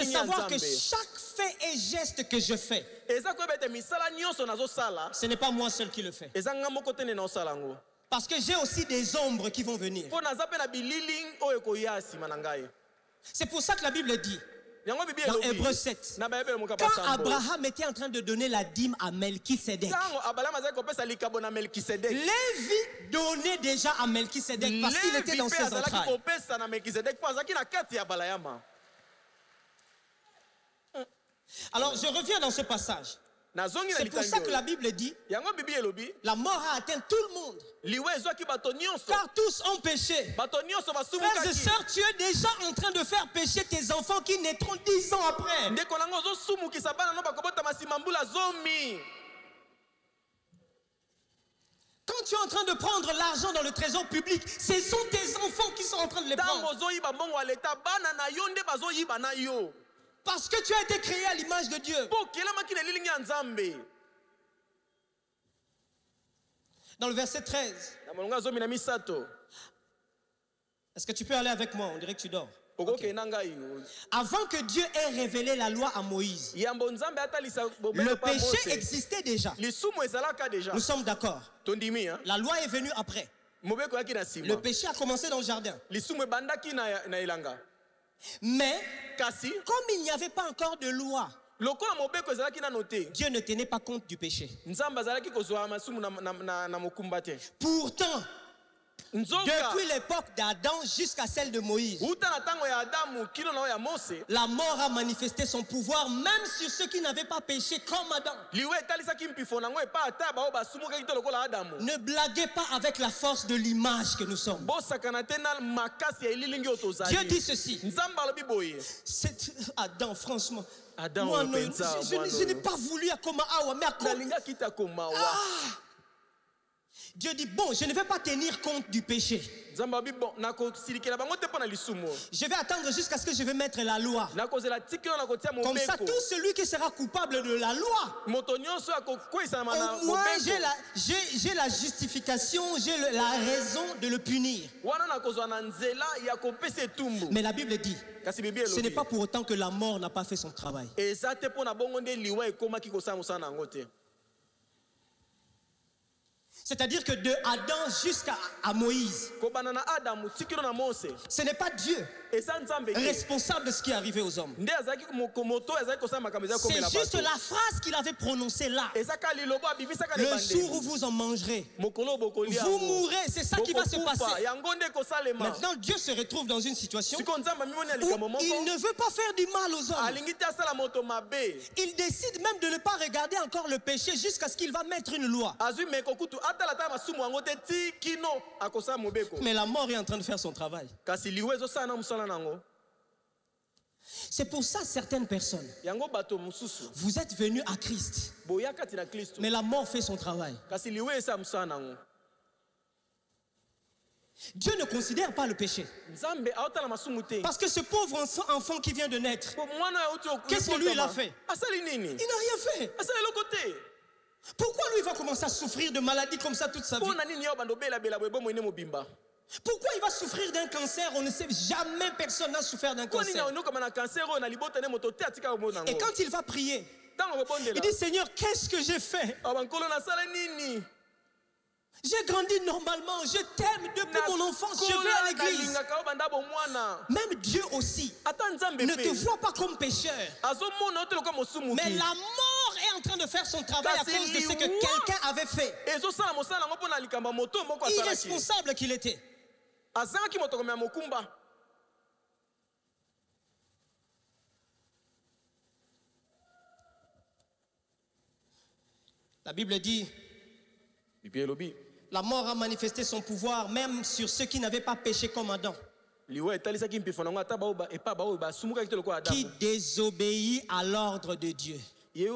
savoir que chaque fait et geste que je fais, ce n'est pas moi seul qui le fais. Parce que j'ai aussi des ombres qui vont venir. C'est pour ça que la Bible dit, dans Hébreux 7, quand Abraham était en train de donner la dîme à Melchisédek, Lévi donnait déjà à Melchisédek parce qu'il était dans ses entrailles. Alors je reviens dans ce passage. C'est pour ça que la Bible dit, la mort a atteint tout le monde, car tous ont péché. Frères et sœurs, tu es déjà en train de faire pécher tes enfants qui naîtront 10 ans après. Quand tu es en train de prendre l'argent dans le trésor public, ce sont tes enfants qui sont en train de les prendre. Parce que tu as été créé à l'image de Dieu. Dans le verset 13. Est-ce que tu peux aller avec moi? On dirait que tu dors. Okay. Avant que Dieu ait révélé la loi à Moïse, le péché existait déjà. Nous sommes d'accord. La loi est venue après. Le péché a commencé dans le jardin. Mais comme il n'y avait pas encore de loi, Dieu ne tenait pas compte du péché. Pourtant, depuis l'époque d'Adam jusqu'à celle de Moïse, la mort a manifesté son pouvoir même sur ceux qui n'avaient pas péché comme Adam. Ne blaguez pas avec la force de l'image que nous sommes. Dieu dit ceci. Adam, franchement, moi, je n'ai pas voulu à Komaawa, mais à Dieu dit, bon, je ne vais pas tenir compte du péché. Je vais attendre jusqu'à ce que je vais mettre la loi. Comme ça, tout celui qui sera coupable de la loi, au moins j'ai la justification, j'ai la raison de le punir. Mais la Bible dit, ce n'est pas pour autant que la mort n'a pas fait son travail. C'est-à-dire que de Adam jusqu'à Moïse, ce n'est pas Dieu responsable de ce qui est arrivé aux hommes. C'est juste la phrase qu'il avait prononcée là. Le jour où vous en mangerez, vous mourrez. C'est ça qui va se passer. Maintenant, Dieu se retrouve dans une situation où il ne veut pas faire du mal aux hommes. Il décide même de ne pas regarder encore le péché jusqu'à ce qu'il va mettre une loi. Mais la mort est en train de faire son travail. C'est pour ça certaines personnes, vous êtes venus à Christ, mais la mort fait son travail. Dieu ne considère pas le péché. Parce que ce pauvre enfant qui vient de naître, qu'est-ce que lui il a fait? Il n'a rien fait. Pourquoi lui va commencer à souffrir de maladies comme ça toute sa vie? Pourquoi il va souffrir d'un cancer? On ne sait jamais, personne n'a souffert d'un cancer. Et quand il va prier, il dit, Seigneur, qu'est-ce que j'ai fait? J'ai grandi normalement, je t'aime depuis mon enfance, je vais à l'église. Même Dieu aussi ne te voit pas comme pécheur. Mais la mort est en train de faire son travail à cause de ce que quelqu'un avait fait. Irresponsable qu'il était. La Bible dit, la mort a manifesté son pouvoir même sur ceux qui n'avaient pas péché comme Adam, qui désobéit à l'ordre de Dieu. Ces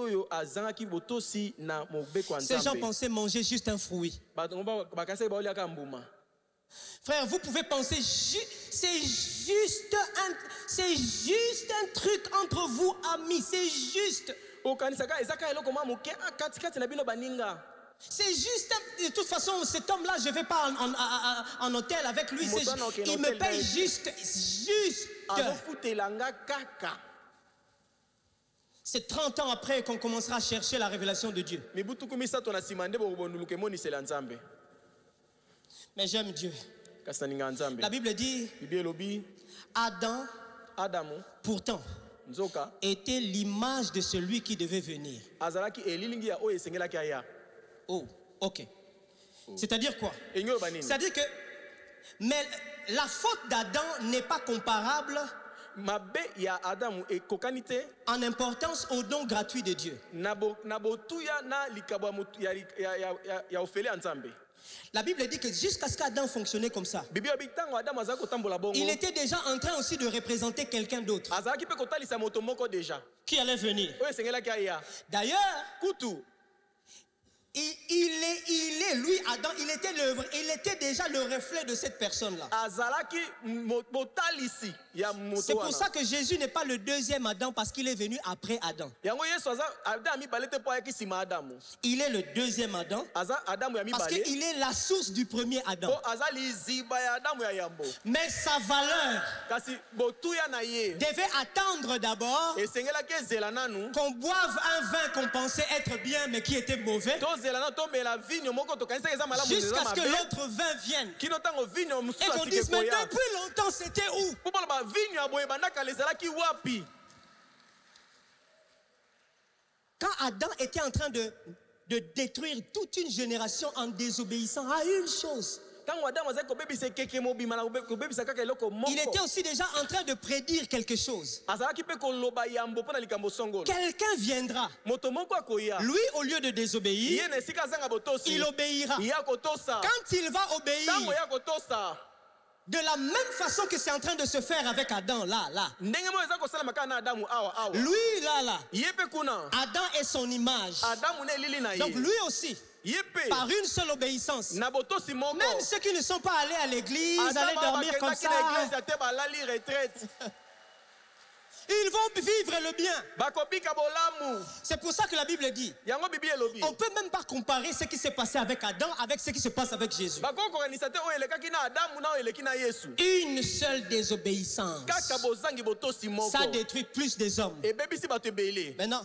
gens pensaient manger juste un fruit. Frère, vous pouvez penser, c'est juste un truc entre vous, amis, c'est juste. C'est juste, de toute façon, cet homme-là, je ne vais pas en hôtel avec lui. Il me paye juste. C'est 30 ans après qu'on commencera à chercher la révélation de Dieu. Mais j'aime Dieu. La Bible dit, Adam, pourtant, était l'image de celui qui devait venir. Oh, ok. C'est-à-dire quoi? C'est-à-dire que mais la faute d'Adam n'est pas comparable en importance au don gratuit de Dieu. La Bible dit que jusqu'à ce qu'Adam fonctionnait comme ça, il était déjà en train aussi de représenter quelqu'un d'autre qui allait venir. D'ailleurs, lui, Adam, il était déjà le reflet de cette personne-là. C'est pour ça que Jésus n'est pas le deuxième Adam, parce qu'il est venu après Adam. Il est le deuxième Adam parce qu'il est la source du premier Adam. Mais sa valeur devait attendre d'abord qu'on boive un vin qu'on pensait être bien mais qui était mauvais, jusqu'à ce que l'autre vin vienne et qu'on dise mais depuis longtemps c'était où? Quand Adam était en train de détruire toute une génération en désobéissant à une chose, il était aussi déjà en train de prédire quelque chose. Quelqu'un viendra. Lui, au lieu de désobéir, il obéira. Quand il va obéir, de la même façon que c'est en train de se faire avec Adam, là. Lui, là. Adam est son image. Donc lui aussi, par une seule obéissance. Même ceux qui ne sont pas allés à l'église, allaient dormir comme ça, ils vont vivre le bien. C'est pour ça que la Bible dit, on ne peut même pas comparer ce qui s'est passé avec Adam avec ce qui se passe avec Jésus. Une seule désobéissance, ça détruit plus des hommes. Maintenant,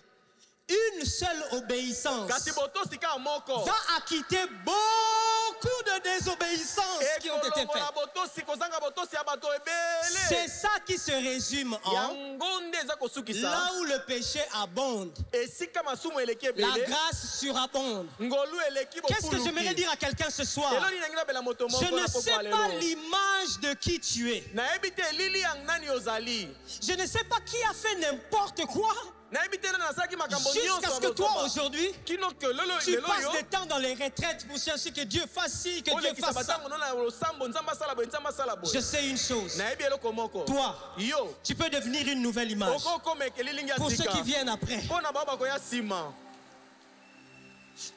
une seule obéissance va acquitter beaucoup de désobéissances qui ont été faites. C'est ça qui se résume en là où le péché abonde, la grâce surabonde. Qu'est-ce que j'aimerais dire à quelqu'un ce soir? Je ne sais pas l'image de qui tu es. Je ne sais pas qui a fait n'importe quoi jusqu'à ce que toi aujourd'hui tu passes des temps dans les retraites pour chercher que Dieu fasse ci, que Dieu fasse ça. Je sais une chose, toi tu peux devenir une nouvelle image pour ceux qui viennent après.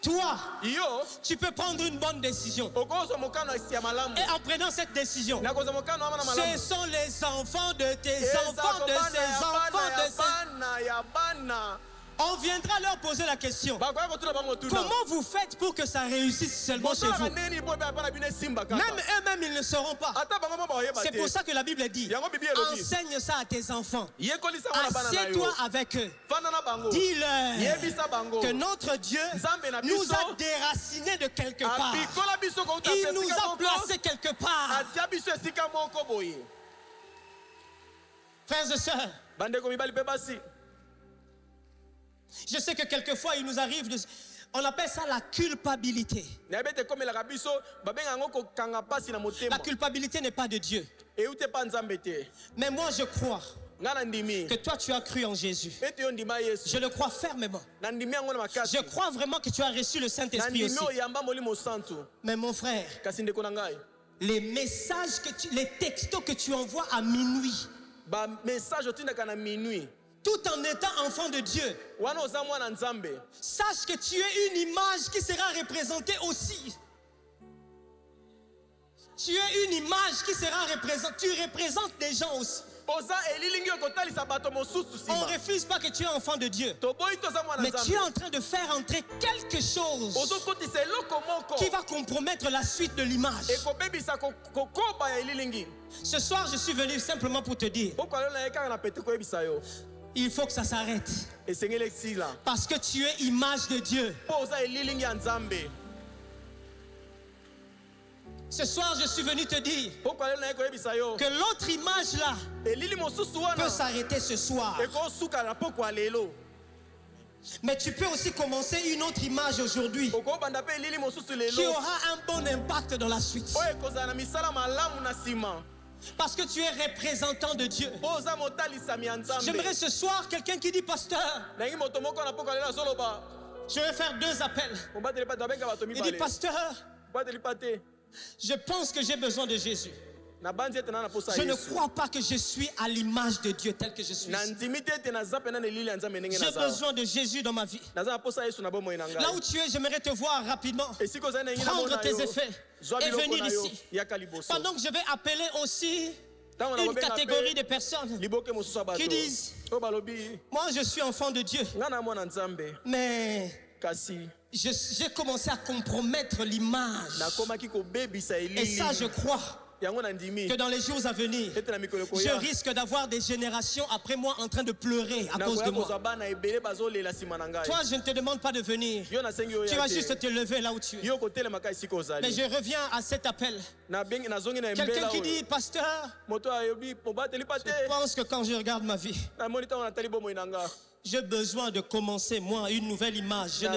Toi, tu peux prendre une bonne décision. Et en prenant cette décision, ce sont les enfants de tes enfants, de ces enfants, de ces... On viendra leur poser la question. Comment vous faites pour que ça réussisse seulement chez vous? Même eux-mêmes, ils ne sauront pas. C'est pour ça que la Bible dit, enseigne ça à tes enfants. Assieds-toi avec eux. Dis-leur que notre Dieu nous a déracinés de quelque part. Il nous a placés quelque part. Frères et sœurs, je sais que quelquefois il nous arrive on appelle ça la culpabilité. La culpabilité n'est pas de Dieu. Mais moi je crois que toi tu as cru en Jésus. Je le crois fermement. Je crois vraiment que tu as reçu le Saint-Esprit aussi. Mais mon frère, les messages les textos que tu envoies à minuit, tout en étant enfant de Dieu, sache que tu es une image qui sera représentée aussi. Tu es une image qui sera représentée. Tu représentes des gens aussi. On ne refuse pas que tu es enfant de Dieu. Mais tu es en train de faire entrer quelque chose qui va compromettre la suite de l'image. Ce soir, je suis venu simplement pour te dire, il faut que ça s'arrête. Parce que tu es image de Dieu. Ce soir, je suis venu te dire que l'autre image là peut s'arrêter ce soir. Mais tu peux aussi commencer une autre image aujourd'hui qui aura un bon impact dans la suite. Parce que tu es représentant de Dieu. J'aimerais ce soir quelqu'un qui dit, pasteur, je vais faire 2 appels. Il dit, pasteur, je pense que j'ai besoin de Jésus. Je ne crois pas que je suis à l'image de Dieu tel que je suis. J'ai besoin de Jésus dans ma vie. Là où tu es, j'aimerais te voir rapidement. Prendre tes effets et venir ici. Pendant que je vais appeler aussi une catégorie de personnes qui disent, moi je suis enfant de Dieu, mais j'ai commencé à compromettre l'image. Et ça, je crois que dans les jours à venir, je risque d'avoir des générations après moi en train de pleurer à cause de moi. Toi, je ne te demande pas de venir. Tu vas juste te lever là où tu es. Mais je reviens à cet appel. Quelqu'un qui dit, pasteur, je pense que quand je regarde ma vie, j'ai besoin de commencer, moi, une nouvelle image. Je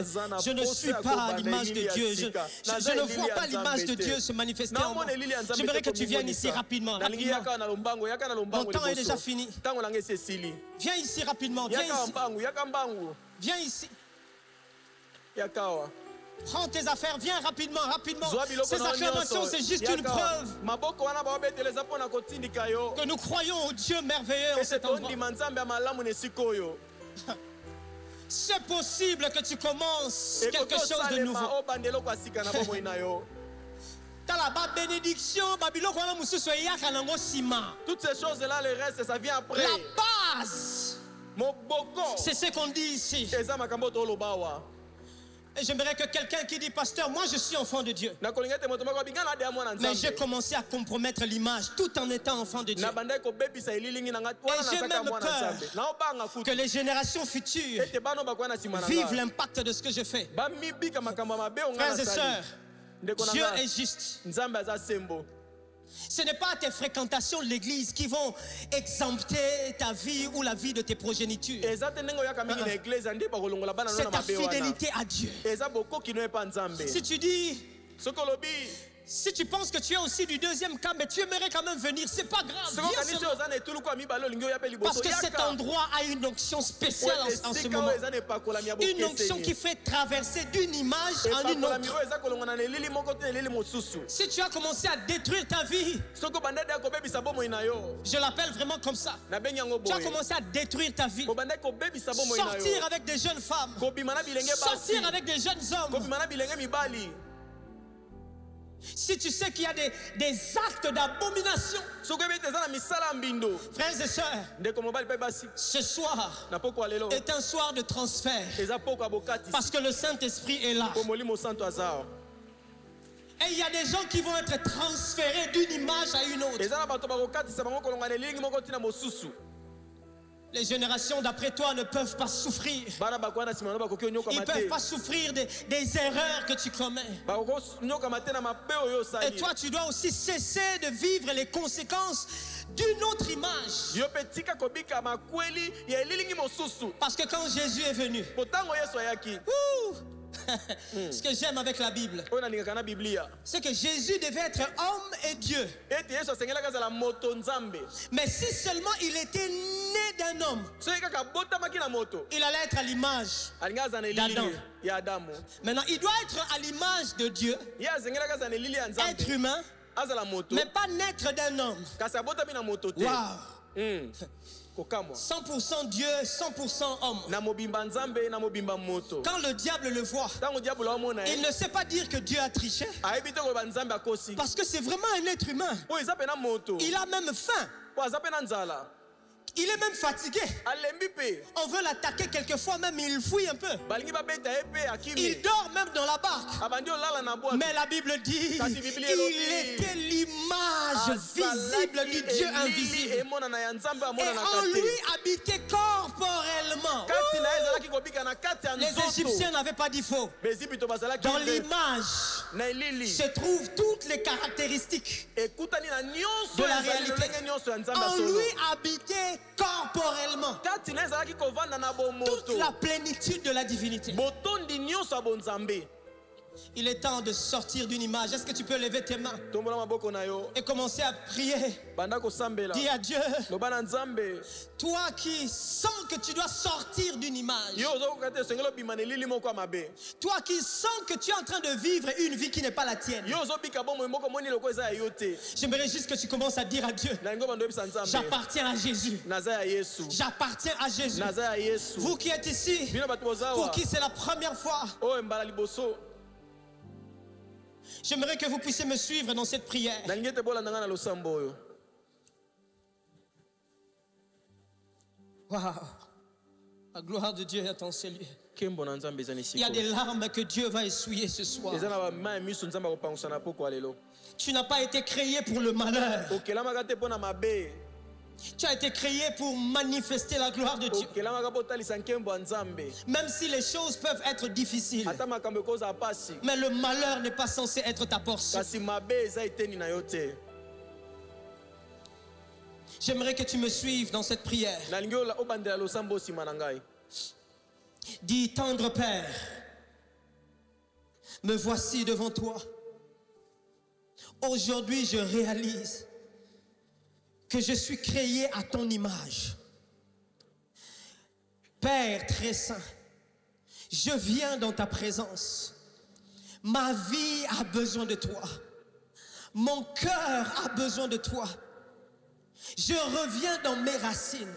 ne suis pas à l'image de Dieu. Je ne vois pas l'image de Dieu se manifester en moi. J'aimerais que tu viennes ici rapidement. Mon temps est déjà fini. Viens ici rapidement. Viens ici. Viens ici. Prends tes affaires, viens rapidement, rapidement. Ces acclamations, c'est juste une preuve que nous croyons au Dieu merveilleux en cet endroit. C'est possible que tu commences quelque chose de nouveau. T'as la bénédiction, toutes ces choses-là, le reste, ça vient après. La base, c'est ce qu'on dit ici. Et j'aimerais que quelqu'un qui dit, pasteur, moi je suis enfant de Dieu. Mais j'ai commencé à compromettre l'image tout en étant enfant de Dieu. Et j'ai même peur que les générations futures vivent l'impact de ce que je fais. Frères et sœurs, Dieu est juste. Ce n'est pas tes fréquentations de l'église qui vont exempter ta vie ou la vie de tes progénitures. C'est ta fidélité à Dieu. Si tu dis, si tu penses que tu es aussi du deuxième cas, mais tu aimerais quand même venir, c'est pas grave. Parce que cet endroit a une onction spéciale en ce moment. Une onction qui fait traverser d'une image en une autre. Si tu as commencé à détruire ta vie, je l'appelle vraiment comme ça. Tu as commencé à détruire ta vie. Sortir avec des jeunes femmes. Sortir avec des jeunes hommes. Si tu sais qu'il y a des actes d'abomination, frères et sœurs, ce soir est un soir de transfert. Parce que le Saint-Esprit est là. Et il y a des gens qui vont être transférés d'une image à une autre. Les générations d'après toi ne peuvent pas souffrir. Ils ne peuvent pas souffrir des erreurs que tu commets. Et toi, tu dois aussi cesser de vivre les conséquences d'une autre image. Parce que quand Jésus est venu, ce que j'aime avec la Bible, c'est que Jésus devait être homme et Dieu. Mais si seulement il était né d'un homme, il allait être à l'image d'Adam. Maintenant, il doit être à l'image de Dieu, être humain, mais pas naître d'un homme. Wow. kokamwa 100% Dieu, 100% homme. na mobimba nzambe na mobimba moto. Quand le diable le voit, Tango diable amona il ne sait pas dire que Dieu a triché. aibite ko banzambe akosi. Parce que c'est vraiment un être humain. Po ezape na moto. Il a même faim. Po azape na nzala. Il est même fatigué. Alembi pe. On veut l'attaquer quelquefois même, il fouille un peu. Balingi ba beta epe akimi. Il dort même dans la barque. Abandi olala na boîte. Mais la Bible dit, Kasi Biblia il elobi. était l'image visible du Dieu invisible. Et Emona na ya nzambe amona na en kate. lui habitait corporellement. Kati na ezalaki kobika na kati ya Les nzoto. Égyptiens n'avaient pas dit faux. Bezipito bazalaki Dans nde. l'image Na elili. se trouvent toutes les caractéristiques Ekutani na nyonso de la ezali réalité. lolenge nyonso ya nzambe En solo. lui habitait corporellement Kati na ezalaki kovanda na toute bomoto. la plénitude de la divinité. Botondi nyonso ya bonzambe. Il est temps de sortir d'une image. Est-ce que tu peux lever tes mains Tombola maboko na yo. et commencer à prier? Banda kosambela. Dis à Dieu, Loba na nzambe. toi qui sens que tu dois sortir d'une image, Yo ozokokate sengelo bima na elili moko ya mabe. toi qui sens que tu es en train de vivre une vie qui n'est pas la tienne, Yo ozobika bomoi moko moni loko eza ya yo te. j'aimerais juste que tu commences à dire à Dieu, Na lingo bando yebisa nzambe. j'appartiens à Jésus. Naza ya Yesu. J'appartiens à Jésus. Naza ya Yesu. Vous qui êtes ici, Bino bato pour bozawa. qui c'est la première fois, Oh mbala liboso. j'aimerais que vous puissiez me suivre dans cette prière. Na ngete bola nanga na losambo oyo. Waouh! La gloire de Dieu est en ces lieux. Kembo na nzambe eza Il y nisiko. a des larmes que Dieu va essuyer ce soir. Eza na ba mai miso nzambe akopangisa na poko alelo. Tu n'as pas été créé pour le malheur. Okelamaka te pona mabe. Tu as été créé pour manifester la gloire de Dieu. Okelamaka po talisa nkembo ya nzambe. Même si les choses peuvent être difficiles, Ata makambo ekoza pasi. mais le malheur n'est pas censé être ta portion. Kasi mabe eza eteni na yo te. J'aimerais que tu me suives dans cette prière. Na lingi obandela losambo sima na ngai. Dis, tendre Père, me voici devant toi. Aujourd'hui, je réalise que je suis créé à ton image. Père très saint, je viens dans ta présence. Ma vie a besoin de toi. Mon cœur a besoin de toi. Je reviens dans mes racines.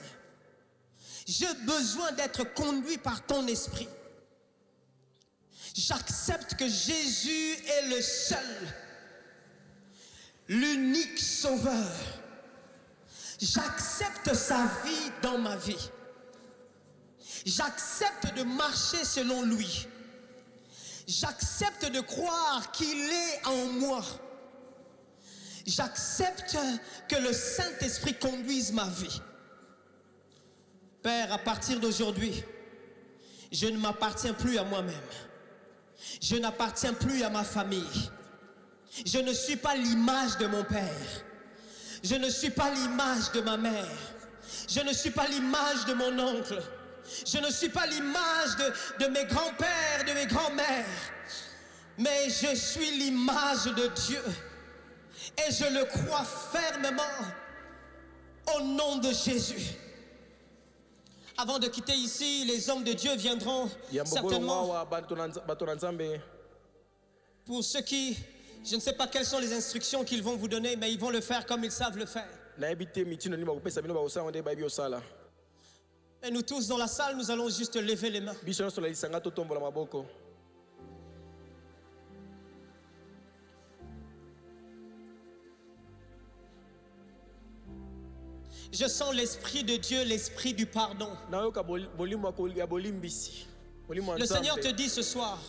J'ai besoin d'être conduit par ton esprit. J'accepte que Jésus est le seul, l'unique sauveur. J'accepte sa vie dans ma vie. J'accepte de marcher selon lui. J'accepte de croire qu'il est en moi. J'accepte que le Saint-Esprit conduise ma vie. Père, à partir d'aujourd'hui, je ne m'appartiens plus à moi-même. Je n'appartiens plus à ma famille. Je ne suis pas l'image de mon père. Je ne suis pas l'image de ma mère. Je ne suis pas l'image de mon oncle. Je ne suis pas l'image de mes grands-pères, de mes grands-mères. Mais je suis l'image de Dieu. Et je le crois fermement au nom de Jésus. Avant de quitter ici, les hommes de Dieu viendront certainement. Pour ceux qui, je ne sais pas quelles sont les instructions qu'ils vont vous donner, mais ils vont le faire comme ils savent le faire. Et nous tous dans la salle, nous allons juste lever les mains. Je sens l'Esprit de Dieu, l'Esprit du pardon. Le Seigneur te dit ce soir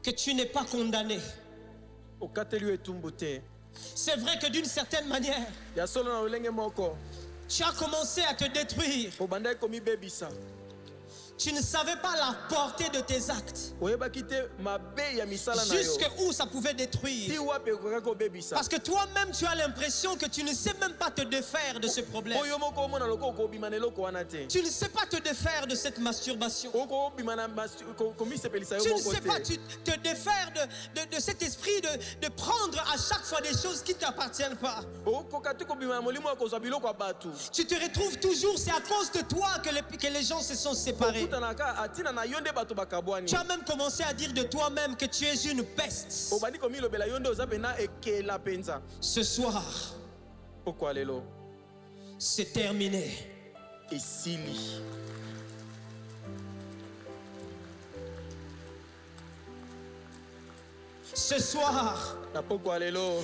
que tu n'es pas condamné. C'est vrai que d'une certaine manière, tu as commencé à te détruire. Tu ne savais pas la portée de tes actes. Jusqu'où ça pouvait détruire. Parce que toi-même, tu as l'impression que tu ne sais même pas te défaire de ce problème. Tu ne sais pas te défaire de cette masturbation. Tu ne sais pas te défaire de cet esprit de prendre à chaque fois des choses qui ne t'appartiennent pas. Tu te retrouves toujours, c'est à cause de toi que les gens se sont séparés. Tu as même commencé à dire de toi-même que tu es une peste. Ce soir, C'est terminé. esili. Ce soir,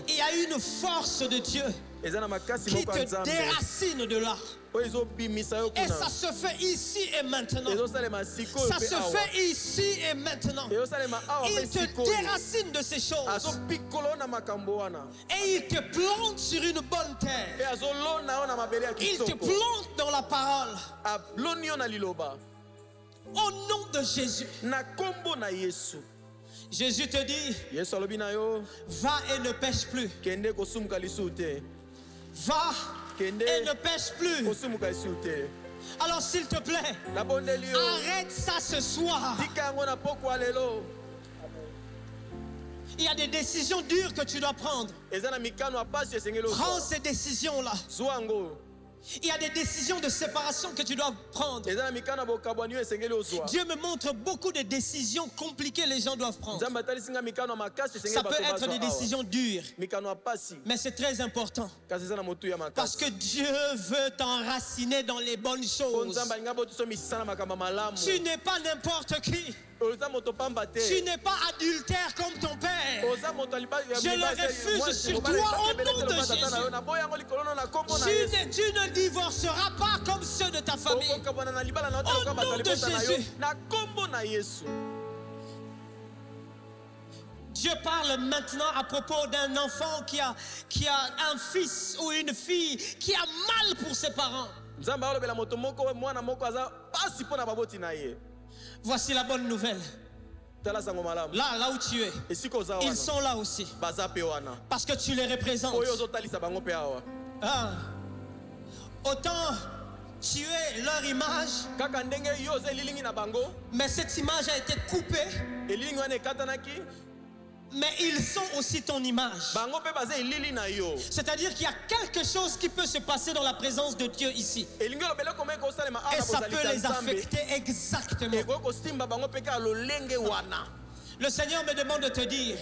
il y a une force de Dieu qui te déracine de là. Et ça se fait ici et maintenant. Ça se fait ici et maintenant. Il te déracine de ces choses. Et il te plante sur une bonne terre. Il te plante dans la parole. Au nom de Jésus. Jésus te dit, va et ne pêche plus. Va et ne pêche plus. Alors s'il te plaît, arrête ça ce soir. Il y a des décisions dures que tu dois prendre. Prends ces décisions-là. Il y a des décisions de séparation que tu dois prendre. Dieu me montre beaucoup de décisions compliquées que les gens doivent prendre. Ça peut être des décisions dures, mais c'est très important. Parce que Dieu veut t'enraciner dans les bonnes choses. Tu n'es pas n'importe qui. Tu n'es pas adultère comme ton père. Je le refuse sur toi au nom de Jésus. Tu ne divorceras pas comme ceux de ta famille. Au nom de Jésus. Dieu parle maintenant à propos d'un enfant qui a un fils ou une fille qui a mal pour ses parents. Voici la bonne nouvelle. Là où tu es, ils sont là aussi. Parce que tu les représentes. Ah. Autant tu es leur image, mais cette image a été coupée. Mais ils sont aussi ton image. C'est-à-dire qu'il y a quelque chose qui peut se passer dans la présence de Dieu ici. Et ça peut les affecter exactement. Le Seigneur me demande de te dire,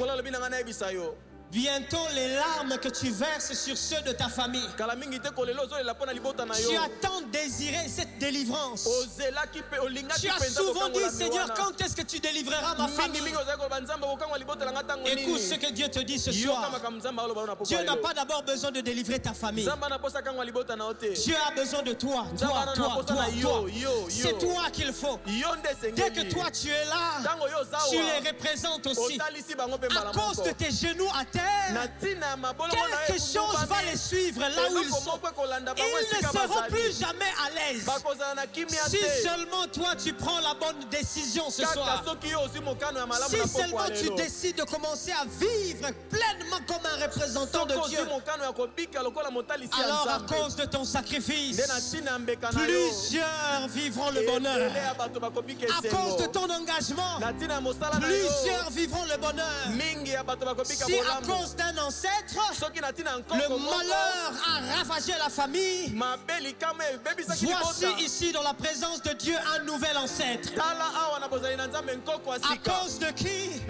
bientôt les larmes que tu verses sur ceux de ta famille, tu as tant désiré cette délivrance. Tu as souvent dit, Seigneur, quand est-ce que tu délivreras ma famille? Écoute ce que Dieu te dit ce soir. Dieu n'a pas d'abord besoin de délivrer ta famille. Dieu a besoin de toi. C'est toi qu'il faut. Dès que toi tu es là, tu les représentes aussi. À cause de tes genoux à terre, quelque chose va les suivre là où ils sont. Ils ne seront plus jamais à l'aise. Si seulement toi tu prends la bonne décision ce soir. Si seulement tu décides de commencer à vivre pleinement comme un représentant de Dieu. Alors à cause de ton sacrifice, plusieurs vivront le bonheur. À cause de ton engagement, plusieurs vivront le bonheur. Si à cause d'un ancêtre, le malheur a ravagé la famille, voici ici dans la présence de Dieu un nouvel ancêtre. À cause de qui?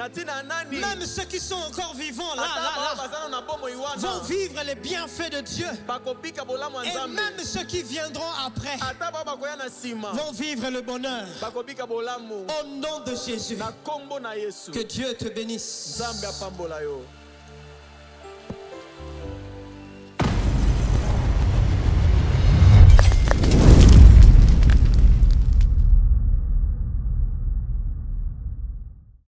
Même ceux qui sont encore vivants là, vont vivre les bienfaits de Dieu. Et même ceux qui viendront après vont vivre le bonheur. Au nom de Jésus, que Dieu te bénisse.